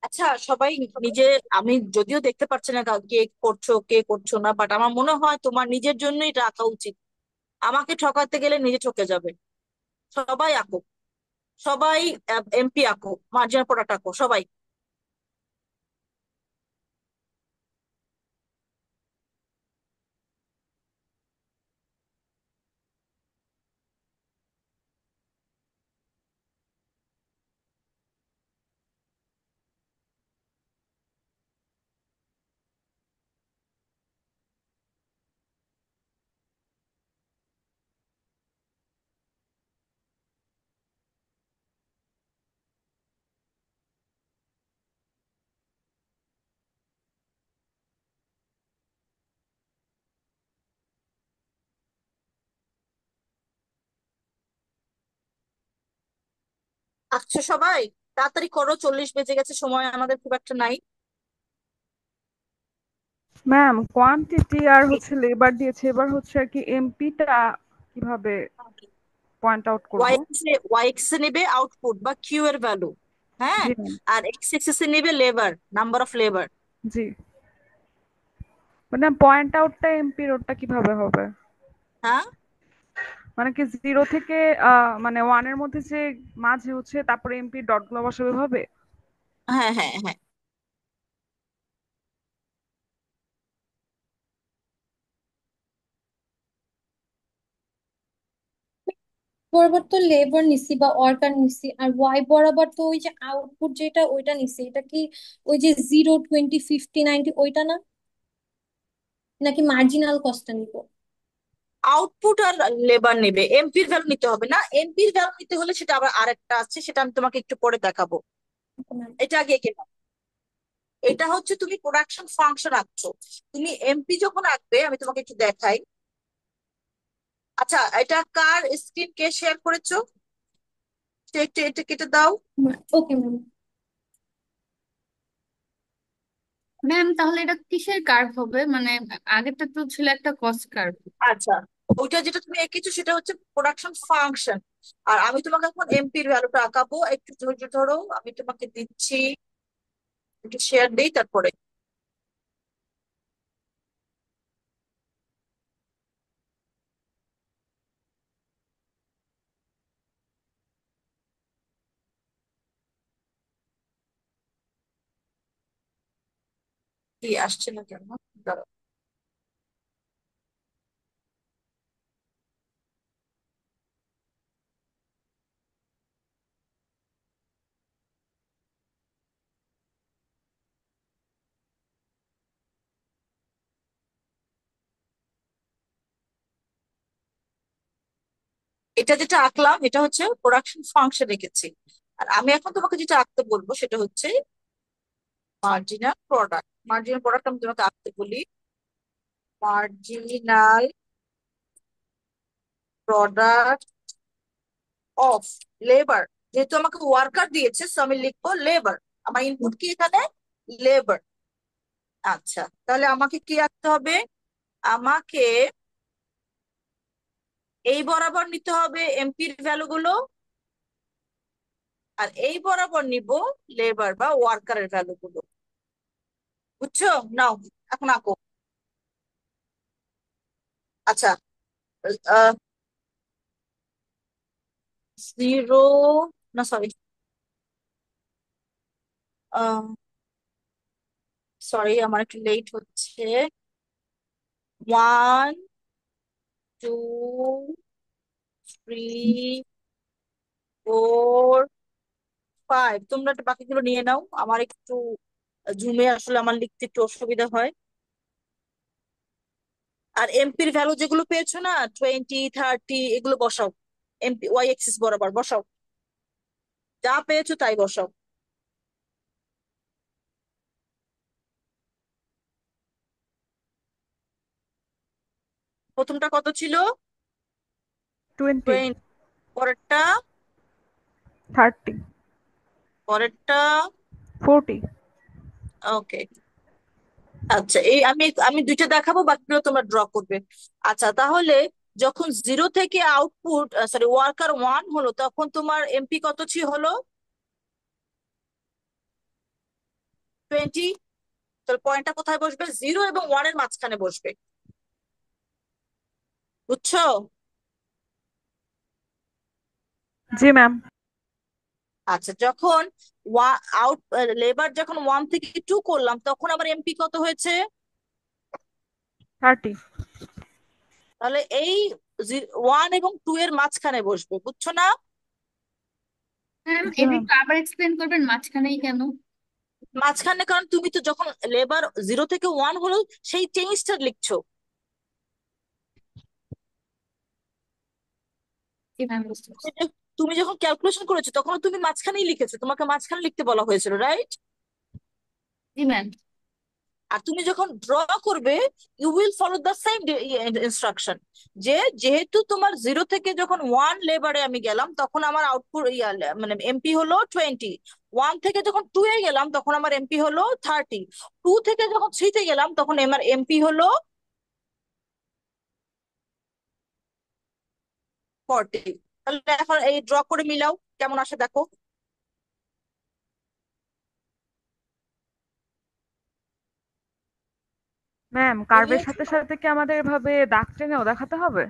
আচ্ছা, সবাই নিজে, আমি যদিও দেখতে পাচ্ছি না কে করছো কে করছো না, বাট আমার মনে হয় তোমার নিজের জন্যই এটা আঁকা উচিত। আমাকে ঠকাতে গেলে নিজে ঠকে যাবে। সবাই আঁকো, সবাই এমপি আঁকো, মার্জিনাল প্রোডাক্ট আঁকো সবাই। আচ্ছা সবাই তাড়াতাড়ি করো, 40 বেজে গেছে, সময় আমাদের খুব একটা নাই। ম্যাম কোয়ান্টিটি আর হচ্ছে লেবার দিয়েছে, এবার হচ্ছে আর কি এমপিটা কিভাবে পয়েন্ট আউট করব? ওয়াই এক্স এ নেবে আউটপুট বা কিউ এর ভ্যালু, হ্যাঁ। জি ম্যাম। আর এক্স এক্সিস এ নেবে লেবার, নাম্বার অফ লেবার। জি, মানে পয়েন্ট আউটটা এমপির ওটা কিভাবে হবে? হ্যাঁ মানে কি জিরো থেকে মানে ওয়ানের মধ্যে যে মাঝে হচ্ছে তারপরে এমপি ডট গুলো বসাবে ভাবে? হ্যাঁ হ্যাঁ হ্যাঁ। বরাবর তো লেবার নিছি বা ওয়ার্কার নিছি, আর ওয়াই বরাবর তো ওই যে আউটপুট যেটা ওইটা নিছি। এটা কি ওই যে 0, 20, 50, 90 ওইটা না, নাকি মার্জিনাল কস্টটা নিব? আউটপুট আর লেবার নেবে, এমপির ভ্যালু নিতে হবে না। এমপির ভ্যালু নিতে হলে সেটা আবার আরেকটা আছে, সেটা আমি তোমাকে একটু পরে দেখাবো। এটা আগে এঁকে নাও। এটা হচ্ছে তুমি প্রোডাকশন ফাংশন আঁকছো। তুমি এমপি যখন আঁকবে আমি তোমাকে একটু দেখাই। আচ্ছা এটা কার স্ক্রিন কে শেয়ার করেছো, সে একটু এটা কেটে দাও। Okay ma'am. ম্যাম তাহলে এটা কিসের কার্ভ হবে? মানে আগেরটা তো ছিল একটা কস্ট কার্ভ। আচ্ছা ওইটা যেটা তুমি এঁকেছো সেটা হচ্ছে প্রোডাকশন ফাংশন। আর আমি তোমাকে এখন এমপির ভ্যালুটা আঁকাবো, একটু ধৈর্য ধরো, আমি তোমাকে দিচ্ছি, একটু শেয়ার দেই তারপরে। কি আসছে না কেন, দাঁড়াও। এটা যেটা আঁকলাম এটা হচ্ছে প্রোডাকশন ফাংশন এঁকেছি। আর আমি এখন তোমাকে যেটা আঁকতে বলবো সেটা হচ্ছে মার্জিনাল প্রোডাক্ট। মার্জিনাল প্রোডাক্ট আমি তোমাকে আঁকতে বলি, মার্জিনাল প্রোডাক্ট অফ লেবার। যেহেতু আমাকে ওয়ার্কার দিয়েছে সো আমি লিখবো লেবার। আমার ইনপুট কি এখানে, লেবার। আচ্ছা তাহলে আমাকে কি আঁকতে হবে, আমাকে এই বরাবর নিতে হবে এমপির ভ্যালু গুলো, আর এই বরাবর নিব লেবার বা ওয়ার্কারের ভ্যালু গুলো। বুঝছো? নাও এখন আঁকো। আচ্ছা জিরো, না সরি, সরি আমার একটু লেট হচ্ছে। 1, 2, 3, 4, 5। তোমরা একটু বাকিগুলো নিয়ে নাও, আমার একটু জুমে আসলে আমার লিখতে একটু অসুবিধা হয়। আর এমপির ভ্যালু যেগুলো পেয়েছো না, 20, 30 এগুলো বসাও, এমপি ওয়াই এক্সিস বরাবর বসাও, যা পেয়েছো তাই বসাও। প্রথমটা কত ছিল, 20, 20। পরেরটা, 30, পরেরটা, 40। ওকে। আচ্ছা এই আমি আমি দুইটা দেখাবো, বাকিগুলো তোমরা ড্র করবে। আচ্ছা তাহলে যখন জিরো থেকে আউটপুট সরি ওয়ার্কার 1 হলো তখন তোমার এমপি কত হলো, 20। তাহলে পয়েন্টটা কোথায় বসবে, 0 এবং 1 এর মাঝখানে বসবে। বুঝছো? জি ম্যাম। আচ্ছা, যখন আউট লেবার যখন 1 থেকে 2 করলাম তখন আমার এমপি কত হয়েছে? 30। তাহলে এই 1 এবং 2 এর মাঝখানে বসবে, বুঝছো না? ম্যাম জি এটা ম্যাম। একটু আবার এক্সপ্লেন করবেন মাঝখানেই কেন? মাঝখানে কারণ তুমি তো যখন লেবার 0 থেকে 1 হলো সেই চেঞ্জটা লিখছো। জি ম্যাম, বুঝতে তুমি পারছি। তুমি যখন ক্যালকুলেশন করেছো তখন তুমি মাঝখানেই লিখেছো, তোমাকে মাঝখানে লিখতে বলা হয়েছিল, রাইট? জি ম্যাম। আর তুমি যখন ড্র করবে you will follow the same instruction, যে যেহেতু তোমার 0 থেকে যখন 1 লেবারে আমি গেলাম তখন আমার আউটপুট মানে এমপি হলো 20, 1 থেকে যখন 2 এ গেলাম তখন আমার এমপি হলো 30, 2 থেকে যখন 3 তে গেলাম তখন আমার এমপি হলো 40। তাহলে এখন এই ড্র করে মিলাও কেমন আসে দেখো। ম্যাম, কার্ভের মিলিয়েছো? সাথে সাথে কি আমাদের এভাবে দাগ টেনেও দেখাতে হবে?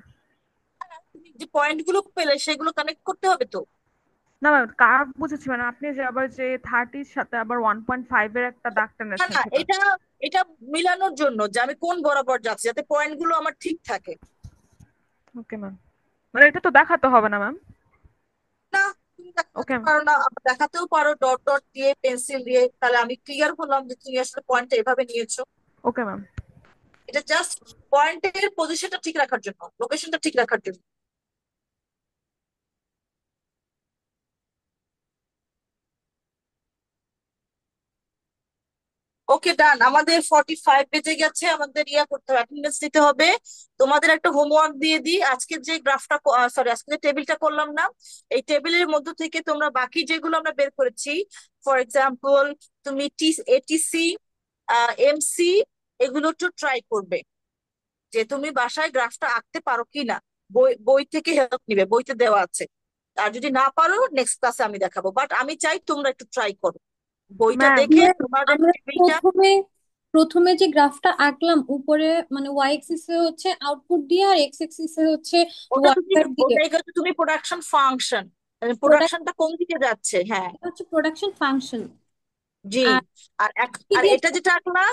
তুমি যে পয়েন্ট গুলো পেলে সেগুলো কানেক্ট করতে হবে তো। না ম্যাম, কার্ভ বুঝেছি, মানে আপনি যে আবার যে 30-র সাথে আবার 1.5 এর একটা দাগ না টেনেছেন না, সেটা। এটা এটা মিলানোর জন্য যে আমি কোন বরাবর যাচ্ছি যাতে পয়েন্ট গুলো আমার ঠিক থাকে। ওকে ম্যাম, মানে এটা তো দেখাতে হবে না ম্যাম? না, তুমি দেখাতে ওকে। পারো না, আবার দেখাতেও পারো ডট ডট দিয়ে পেন্সিল দিয়ে, তাহলে আমি ক্লিয়ার হলাম যে তুমি আসলে পয়েন্টটা এভাবে নিয়েছো। Okay ma'am. এটা জাস্ট পয়েন্টের পজিশনটা ঠিক রাখার জন্য, লোকেশনটা ঠিক রাখার জন্য। ওকে, ডান। আমাদের 45 বেজে গেছে, আমাদের ইয়া করতে হবে, অ্যাটেন্ডেন্স নিতে হবে। তোমাদের একটা হোমওয়ার্ক দিয়ে দিই, আজকে যে গ্রাফটা, সরি, আজকে যে টেবিলটা করলাম না, এই টেবিলের মধ্য থেকে তোমরা বাকি যেগুলো আমরা বের করেছি, ফর এক্সাম্পল তুমি এটিসি, এমসি, এগুলো একটু ট্রাই করবে যে তুমি বাসায় গ্রাফটা আঁকতে পারো কিনা। বই বই থেকে হেল্প নিবে, বইতে দেওয়া আছে। আর যদি না পারো নেক্সট ক্লাসে আমি দেখাবো, বাট আমি চাই তোমরা একটু ট্রাই করো বইটা ম্যাম। দেখে ম্যাম, তোমাদের আমরা টেবিলটা। প্রথমে প্রথমে যে গ্রাফটা আঁকলাম উপরে মানে ওয়াই এক্সিস এ হচ্ছে আউটপুট দিয়ে আর এক্স এক্সিস এ হচ্ছে ওয়ার্কার দিয়ে ওটাই হচ্ছে তুমি প্রোডাকশন ফাংশন, প্রোডাক্ট, প্রোডাকশনটা কোন দিকে যাচ্ছে, হ্যাঁ। এটা হচ্ছে প্রোডাকশন ফাংশন। জি। আর আর কি আর দিয়ে এটা যেটা আঁকলা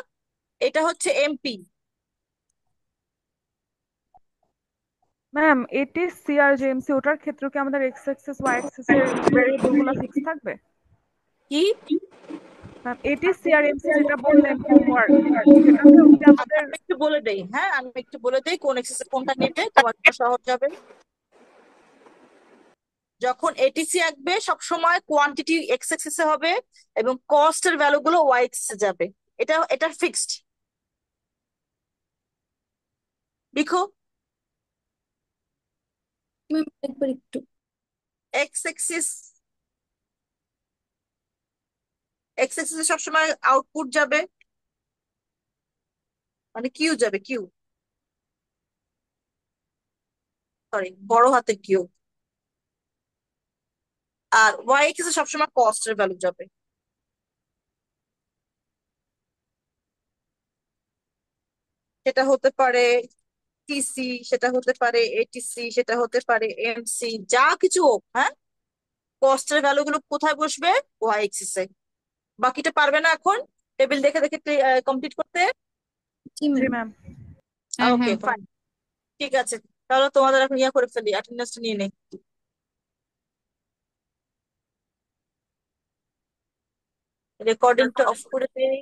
এটা হচ্ছে এমপি। ম্যাম, এটি সি আর যে এমসি, ওটার ক্ষেত্রে কি আমাদের এক্স অ্যাক্সিস ওয়াই অ্যাক্সিস এর ভেরিয়েবল গুলো ফিক্স থাকবে? কি? ম্যাম, এটি সি আর এমসি যেটা বললেন হোমওয়ার্ক, সেটাতেও কি আচ্ছা, আমাদের? আমি একটু বলে দেই, হ্যাঁ, আমি একটু বলে দেই কোন এক্সেসে কোনটা নেবে, তোমার জন্য সহজ হবে। যখন এটিসি আঁকবে সবসময় কোয়ান্টিটি এক্স এক্সিসে হবে এবং কস্টের ভ্যালু গুলো ওয়াই এক্সিসে যাবে। এটা ফিক্সড। লিখো। একবার একটু এক্স এক্সিস, এক্স এক্সিসে সবসময় আউটপুট যাবে, মানে কিউ যাবে, কিউ, সরি, বড় হাতে কিউ। আর ওয়াই এক্সিসে সবসময় কস্টের ভ্যালু যাবে। সেটা হতে পারে টিসি, সেটা হতে পারে এটিসি, সেটা হতে পারে এমসি, যা কিছু হোক, হ্যাঁ, কস্টের ভ্যালু গুলো কোথায় বসবে? ওয়াই এক্সিসে। বাকিটা পারবে না এখন টেবিল দেখে দেখে কমপ্লিট করতে? জি জি ম্যাম। ম্যাম। হ্যাঁ ওকে, হ্যাঁ, ফাইন, পারবো। ঠিক আছে। তাহলে তোমাদের এখন ইয়া করে ফেলি, অ্যাটেন্ডেন্সটা নিয়ে নেই। রেকর্ডিংটা অফ করে দেই।